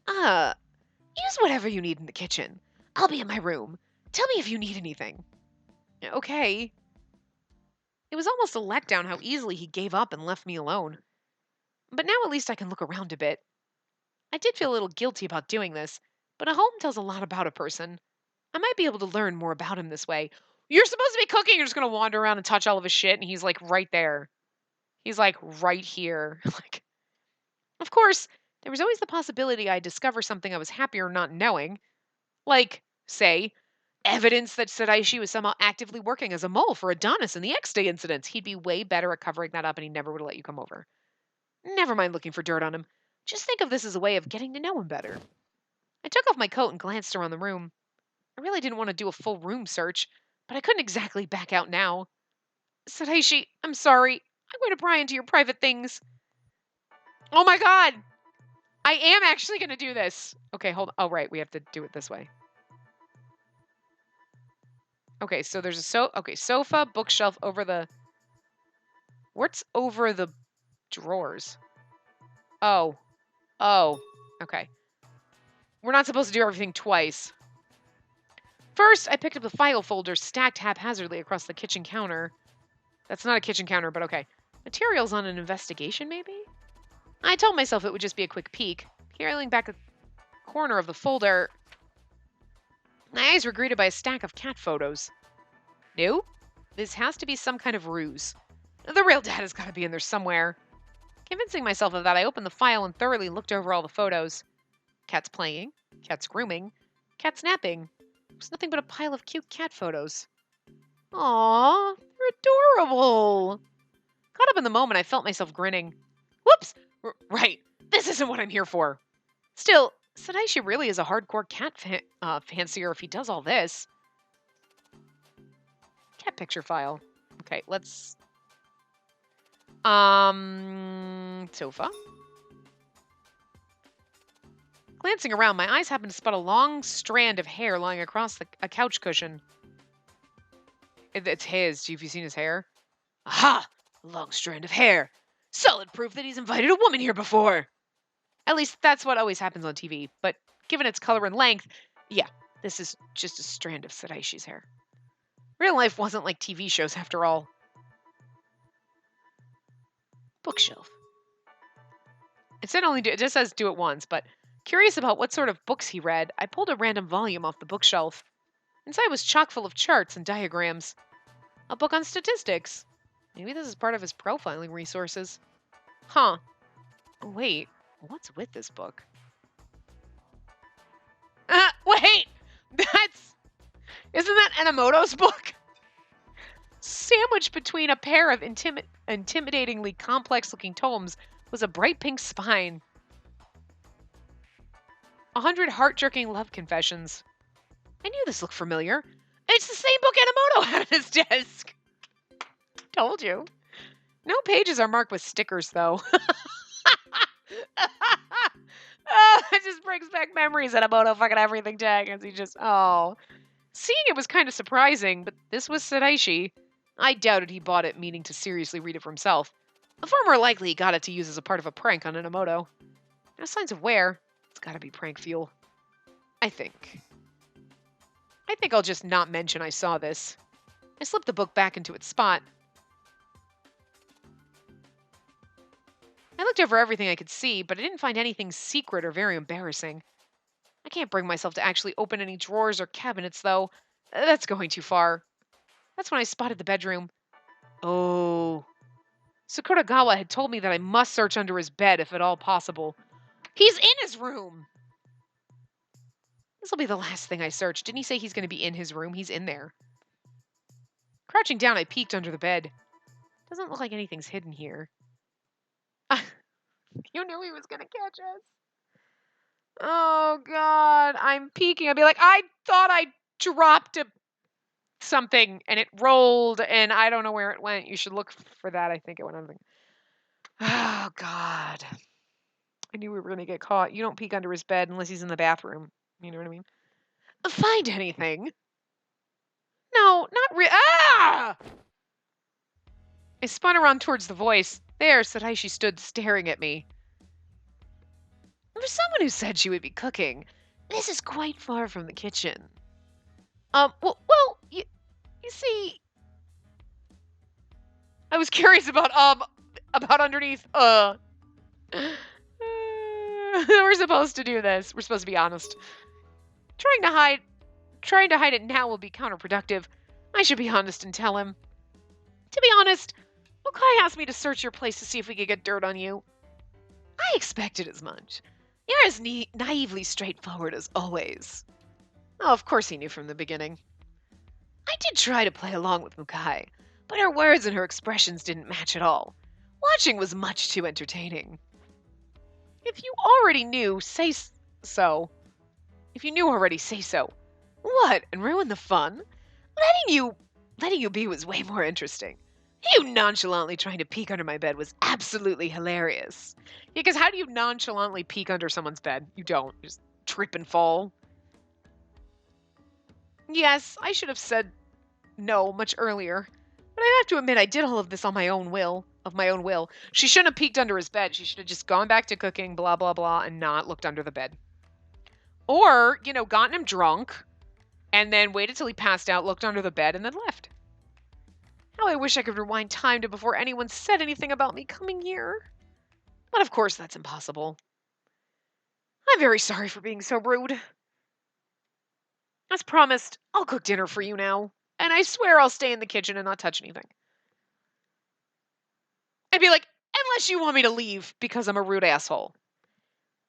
Use whatever you need in the kitchen. I'll be in my room. Tell me if you need anything. Okay. It was almost a letdown how easily he gave up and left me alone. But now at least I can look around a bit. I did feel a little guilty about doing this, but a home tells a lot about a person. I might be able to learn more about him this way. You're supposed to be cooking, you're just gonna wander around and touch all of his shit, and he's like right there. He's like right here. Like, of course, there was always the possibility I'd discover something I was happier not knowing. Like, say, evidence that Sadaishi was somehow actively working as a mole for Adonis in the X-Day incidents. He'd be way better at covering that up and he never would have let you come over. Never mind looking for dirt on him. Just think of this as a way of getting to know him better. I took off my coat and glanced around the room. I really didn't want to do a full room search, but I couldn't exactly back out now. Sadaishi, I'm sorry. I'm going to pry into your private things. Oh my god! I am actually going to do this. Okay, hold on. Oh, right. We have to do it this way. Okay, so there's a sofa, bookshelf over the... What's over the drawers? Oh. Oh. Okay. We're not supposed to do everything twice. First, I picked up the file folders stacked haphazardly across the kitchen counter. That's not a kitchen counter, but okay. Materials on an investigation, maybe? I told myself it would just be a quick peek. Peeling back a corner of the folder, my eyes were greeted by a stack of cat photos. No, this has to be some kind of ruse. The real data's got to be in there somewhere. Convincing myself of that, I opened the file and thoroughly looked over all the photos. Cats playing, cats grooming, cats napping. It was nothing but a pile of cute cat photos. Aww, they're adorable. Caught up in the moment, I felt myself grinning. Whoops! Right, this isn't what I'm here for. Still, Sadaishi really is a hardcore cat fancier if he does all this. Cat picture file. Okay, let's... Sofa. Glancing around, my eyes happened to spot a long strand of hair lying across a couch cushion. It's his. Have you seen his hair? Aha! A long strand of hair. Solid proof that he's invited a woman here before. At least that's what always happens on TV. But given its color and length, yeah, this is just a strand of Sadaishi's hair. Real life wasn't like TV shows after all. Bookshelf. It just says do it once, but curious about what sort of books he read, I pulled a random volume off the bookshelf. Inside was chock full of charts and diagrams. A book on statistics. Maybe this is part of his profiling resources. Huh. Wait, what's with this book? Wait! Isn't that Enomoto's book? Sandwiched between a pair of intimidatingly complex-looking tomes was a bright pink spine. 100 heart-jerking love confessions. I knew this looked familiar. It's the same book Enomoto had on his desk. Told you. No pages are marked with stickers, though. Oh, it just brings back memories of Enomoto fucking everything tag as he just... Oh. Seeing it was kind of surprising, but this was Sadaishi. I doubted he bought it meaning to seriously read it for himself. Far more likely he got it to use as a part of a prank on Enomoto. No signs of wear. It's gotta be prank fuel. I think I'll just not mention I saw this. I slipped the book back into its spot. I looked over everything I could see, but I didn't find anything secret or very embarrassing. I can't bring myself to actually open any drawers or cabinets, though. That's going too far. That's when I spotted the bedroom. Oh. Sakuragawa had told me that I must search under his bed if at all possible. He's in his room! This will be the last thing I search. Didn't he say he's going to be in his room? He's in there. Crouching down, I peeked under the bed. Doesn't look like anything's hidden here. You knew he was going to catch us. Oh, God. I'm peeking. I'd be like, I thought I dropped something and it rolled and I don't know where it went. You should look for that. I think it went under the... Oh, God. I knew we were going to get caught. You don't peek under his bed unless he's in the bathroom. You know what I mean? Find anything? No, not really. Ah! I spun around towards the voice. There, Sadaishi stood staring at me. For someone who said she would be cooking, this is quite far from the kitchen. You see, I was curious about underneath, We're supposed to do this. We're supposed to be honest. Trying to hide it now will be counterproductive. I should be honest and tell him. To be honest, Okai asked me to search your place to see if we could get dirt on you. I expected as much. You're as naively straightforward as always. Oh, of course he knew from the beginning. I did try to play along with Mukai, but her words and her expressions didn't match at all. Watching was much too entertaining. If you already knew, say so. If you knew already, say so. What, and ruin the fun? Letting you be was way more interesting. You nonchalantly trying to peek under my bed was absolutely hilarious. Yeah, because how do you nonchalantly peek under someone's bed? You don't. You just trip and fall. Yes, I should have said no much earlier. But I have to admit I did all of this on my own will. Of my own will. She shouldn't have peeked under his bed. She should have just gone back to cooking, blah, blah, blah, and not looked under the bed. Or, gotten him drunk, and then waited till he passed out, looked under the bed, and then left. How I wish I could rewind time to before anyone said anything about me coming here. But of course that's impossible. I'm very sorry for being so rude. As promised, I'll cook dinner for you now. And I swear I'll stay in the kitchen and not touch anything. I'd be like, unless you want me to leave because I'm a rude asshole.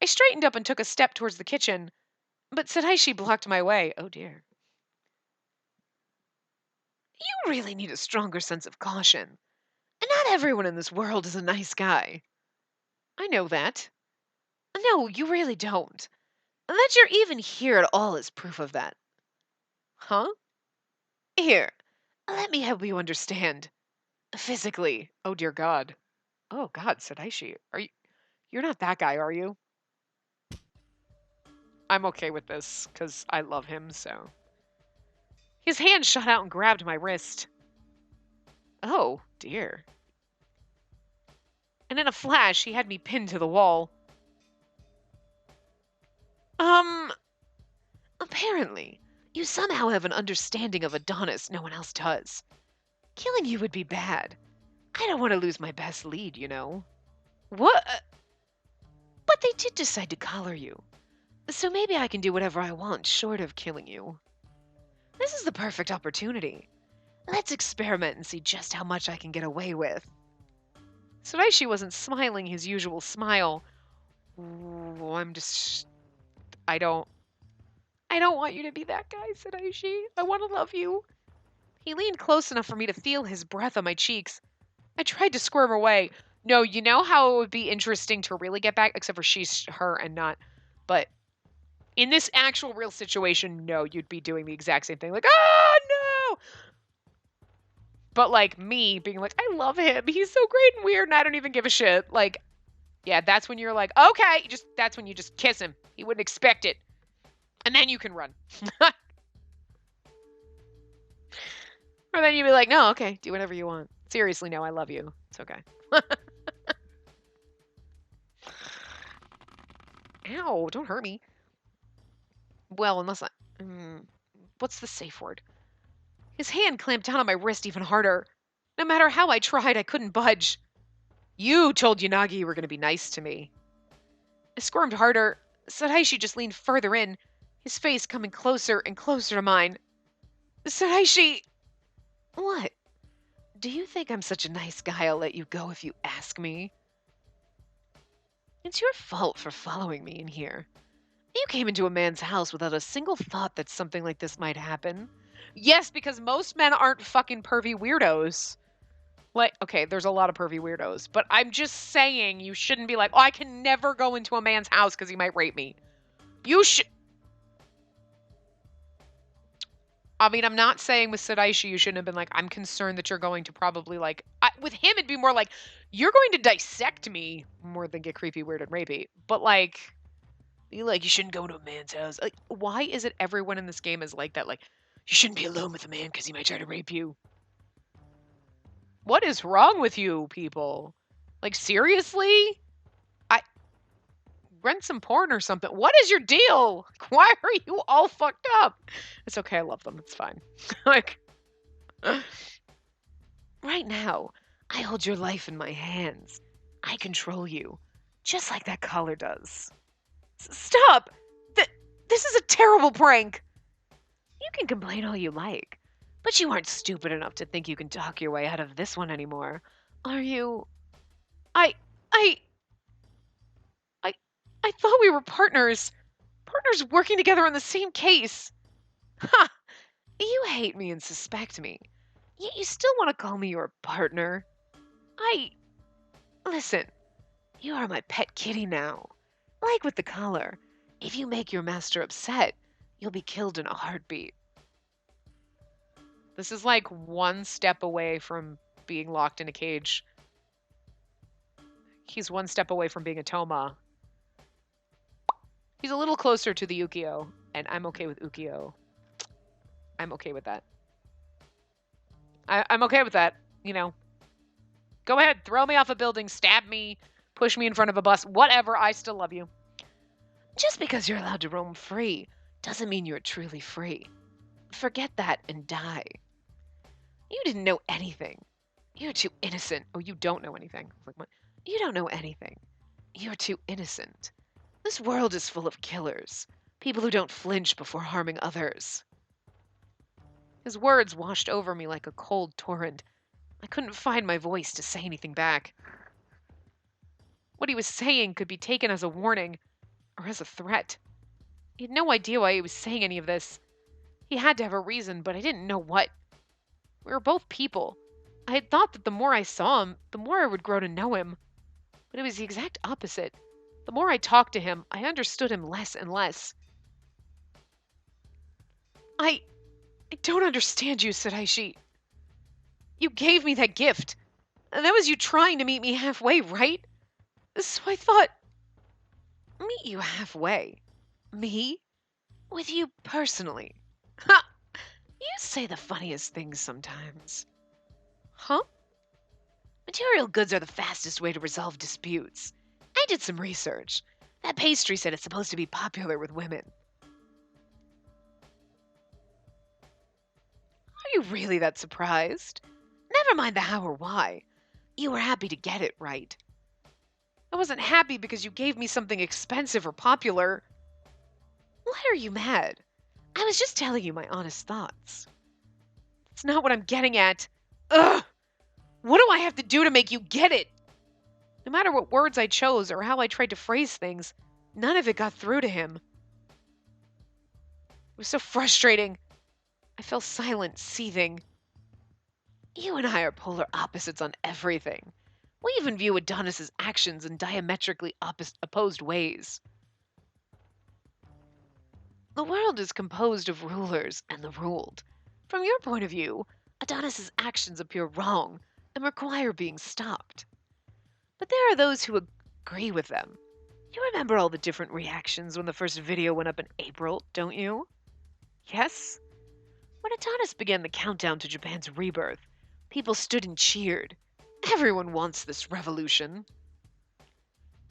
I straightened up and took a step towards the kitchen, but Sadaishi blocked my way. Oh dear. You really need a stronger sense of caution. And not everyone in this world is a nice guy. I know that. No, you really don't. And that you're even here at all is proof of that. Huh? Here, let me help you understand. Physically. Oh dear God. Oh God, Sadaishi. You're not that guy, are you? I'm okay with this, because I love him, so. His hand shot out and grabbed my wrist. Oh, dear. And in a flash, he had me pinned to the wall. Apparently, you somehow have an understanding of Adonis no one else does. Killing you would be bad. I don't want to lose my best lead, you know. What? But they did decide to collar you. So maybe I can do whatever I want short of killing you. This is the perfect opportunity. Let's experiment and see just how much I can get away with. Suraishi wasn't smiling his usual smile. Ooh, I don't want you to be that guy, Suraishi. I want to love you. He leaned close enough for me to feel his breath on my cheeks. I tried to squirm away. No, you know how it would be interesting to really get back, except for she's her and not. But in this actual real situation, no, you'd be doing the exact same thing. Like, oh, no! But, like, me being like, I love him. He's so great and weird, and I don't even give a shit. Like, yeah, that's when you're like, okay. That's when you just kiss him. He wouldn't expect it. And then you can run. Or then you'd be like, no, okay, do whatever you want. Seriously, no, I love you. It's okay. Ow, don't hurt me. Well, unless I... what's the safe word? His hand clamped down on my wrist even harder. No matter how I tried, I couldn't budge. You told Yanagi you were going to be nice to me. I squirmed harder. Sadaishi just leaned further in, his face coming closer and closer to mine. Sadaishi! What? Do you think I'm such a nice guy I'll let you go if you ask me? It's your fault for following me in here. You came into a man's house without a single thought that something like this might happen. Yes, because most men aren't fucking pervy weirdos. Like, okay, there's a lot of pervy weirdos, but I'm just saying you shouldn't be like, oh, I can never go into a man's house because he might rape me. You should... I mean, I'm not saying with Sadaishi you shouldn't have been like, I'm concerned that you're going to probably like... with him, it'd be more like, you're going to dissect me more than get creepy, weird, and rapey. But like... you shouldn't go into a man's house. Like, why is it everyone in this game is like that? Like, you shouldn't be alone with a man because he might try to rape you. What is wrong with you, people? Like, seriously? Rent some porn or something. What is your deal? Why are you all fucked up? It's okay, I love them. It's fine. Like, right now, I hold your life in my hands. I control you. just like that collar does. Stop! This is a terrible prank! You can complain all you like, but you aren't stupid enough to think you can talk your way out of this one anymore, are you? I, I, I, I thought we were partners. Partners working together on the same case. Ha! You hate me and suspect me, yet you still want to call me your partner. Listen, you are my pet kitty now. Like with the collar, if you make your master upset, you'll be killed in a heartbeat. This is like one step away from being locked in a cage. He's one step away from being a Toma. He's a little closer to the Ukio, and I'm okay with Ukio. I'm okay with that. I'm okay with that, you know. Go ahead, throw me off a building, stab me, push me in front of a bus, whatever, I still love you. Just because you're allowed to roam free doesn't mean you're truly free. Forget that and die. You didn't know anything. You're too innocent. Oh, you don't know anything. Like, what? You don't know anything. You're too innocent. This world is full of killers, people who don't flinch before harming others. His words washed over me like a cold torrent. I couldn't find my voice to say anything back. What he was saying could be taken as a warning or as a threat. He had no idea why he was saying any of this. He had to have a reason, but I didn't know what. We were both people. I had thought that the more I saw him, the more I would grow to know him. But it was the exact opposite. The more I talked to him, I understood him less and less. I don't understand you, Sadaishi. You gave me that gift. And that was you trying to meet me halfway, right? So I thought, meet you halfway. Me? With you personally. Ha! You say the funniest things sometimes. Huh? Material goods are the fastest way to resolve disputes. I did some research. That pastry said it's supposed to be popular with women. Are you really that surprised? Never mind the how or why. You were happy to get it, right? I wasn't happy because you gave me something expensive or popular. Why are you mad? I was just telling you my honest thoughts. It's not what I'm getting at. Ugh! What do I have to do to make you get it? No matter what words I chose or how I tried to phrase things, none of it got through to him. It was so frustrating. I fell silent, seething. You and I are polar opposites on everything. We even view Adonis's actions in diametrically opposed ways. The world is composed of rulers and the ruled. From your point of view, Adonis's actions appear wrong and require being stopped. But there are those who agree with them. You remember all the different reactions when the first video went up in April, don't you? Yes? When Adonis began the countdown to Japan's rebirth, people stood and cheered. Everyone wants this revolution.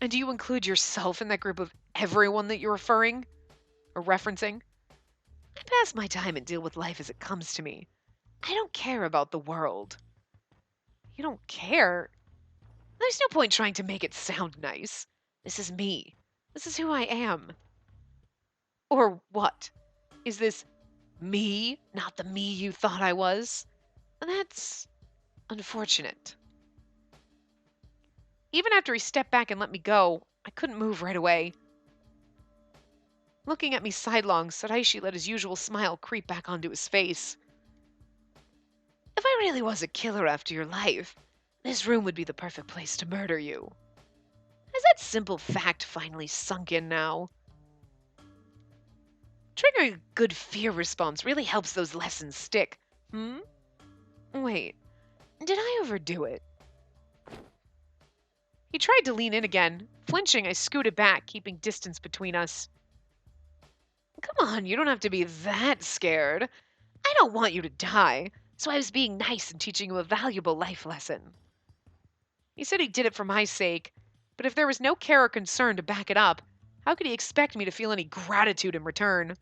And do you include yourself in that group of everyone that you're referring or referencing? I pass my time and deal with life as it comes to me. I don't care about the world. You don't care? There's no point trying to make it sound nice. This is me. This is who I am. Or what? Is this me, not the me you thought I was? That's unfortunate. Even after he stepped back and let me go, I couldn't move right away. Looking at me sidelong, Saraishi let his usual smile creep back onto his face. If I really was a killer after your life, this room would be the perfect place to murder you. Has that simple fact finally sunk in now? Triggering a good fear response really helps those lessons stick. Wait, did I overdo it? He tried to lean in again. Flinching, I scooted back, keeping distance between us. Come on, you don't have to be that scared. I don't want you to die, so I was being nice and teaching you a valuable life lesson. He said he did it for my sake, but if there was no care or concern to back it up, how could he expect me to feel any gratitude in return?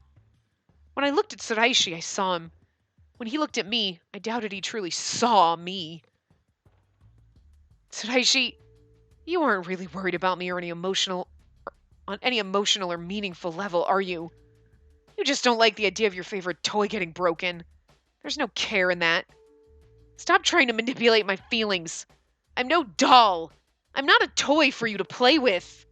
When I looked at Saraishi, I saw him. When he looked at me, I doubted he truly saw me. Saraishi, You aren't really worried about me or on any emotional or meaningful level, are you? You just don't like the idea of your favorite toy getting broken. There's no care in that. Stop trying to manipulate my feelings. I'm no doll. I'm not a toy for you to play with.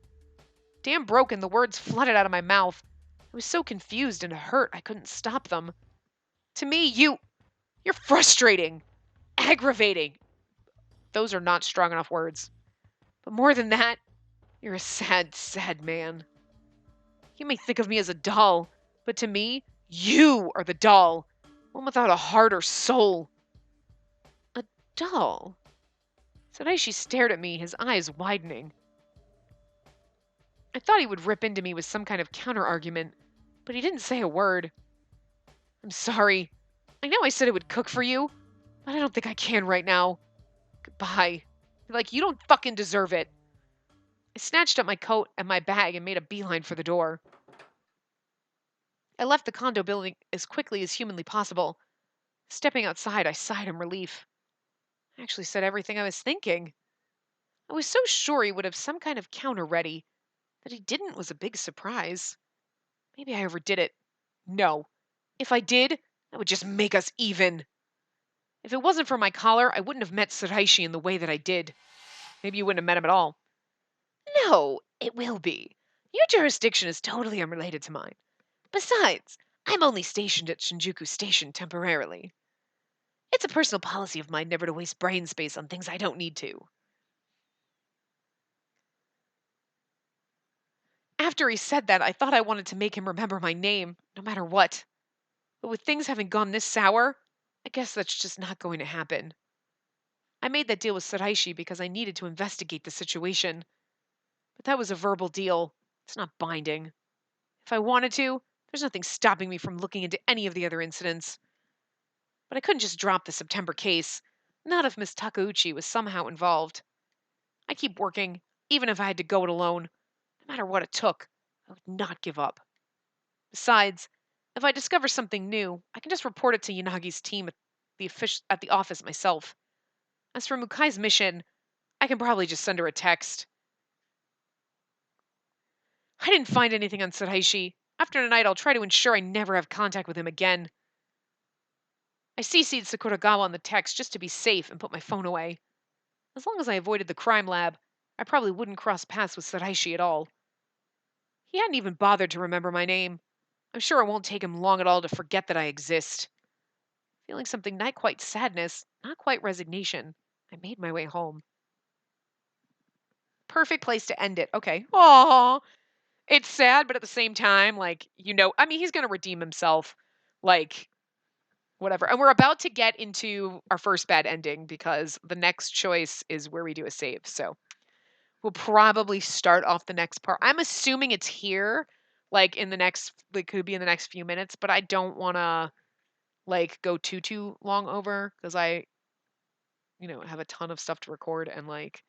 Damn broken, the words flooded out of my mouth. I was so confused and hurt I couldn't stop them. To me, you're frustrating, aggravating. Those are not strong enough words. But more than that, you're a sad, sad man. You may think of me as a doll, but to me, you are the doll. One without a heart or soul. A doll? Sadaishi stared at me, his eyes widening. I thought he would rip into me with some kind of counter-argument, but he didn't say a word. I'm sorry. I know I said I would cook for you, but I don't think I can right now. Goodbye. Like, you don't fucking deserve it. I snatched up my coat and my bag and made a beeline for the door. I left the condo building as quickly as humanly possible. Stepping outside, I sighed in relief. I actually said everything I was thinking. I was so sure he would have some kind of counter ready. That he didn't was a big surprise. Maybe I overdid it. No. If I did, that would just make us even. If it wasn't for my collar, I wouldn't have met Suraishi in the way that I did. Maybe you wouldn't have met him at all. No, it will be. Your jurisdiction is totally unrelated to mine. Besides, I'm only stationed at Shinjuku Station temporarily. It's a personal policy of mine never to waste brain space on things I don't need to. After he said that, I thought I wanted to make him remember my name, no matter what. But with things having gone this sour, I guess that's just not going to happen. I made that deal with Saraishi because I needed to investigate the situation. But that was a verbal deal. It's not binding. If I wanted to, there's nothing stopping me from looking into any of the other incidents. But I couldn't just drop the September case, not if Miss Takeuchi was somehow involved. I keep working, even if I had to go it alone. No matter what it took, I would not give up. Besides, if I discover something new, I can just report it to Yanagi's team at the office myself. As for Mukai's mission, I can probably just send her a text. I didn't find anything on Saraishi. After tonight, I'll try to ensure I never have contact with him again. I CC'd Sakuragawa on the text just to be safe and put my phone away. As long as I avoided the crime lab, I probably wouldn't cross paths with Saraishi at all. He hadn't even bothered to remember my name. I'm sure it won't take him long at all to forget that I exist. Feeling something not quite sadness, not quite resignation, I made my way home. Perfect place to end it. Okay. Aww. It's sad, but at the same time, like, I mean, he's going to redeem himself. Like, whatever. And we're about to get into our first bad ending because the next choice is where we do a save. So we'll probably start off the next part. I'm assuming it's here, like, could be in the next few minutes, but I don't want to, like, go too long over because I, have a ton of stuff to record. And, like,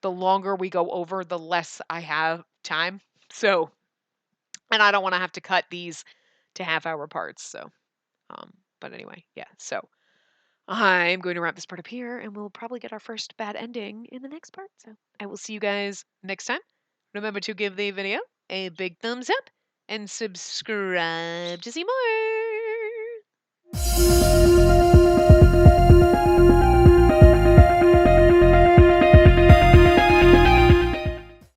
the longer we go over, the less I have time. So, and I don't want to have to cut these to half-hour parts. So, but anyway, yeah. So I'm going to wrap this part up here, and we'll probably get our first bad ending in the next part. So I will see you guys next time. Remember to give the video a big thumbs up and subscribe to see more.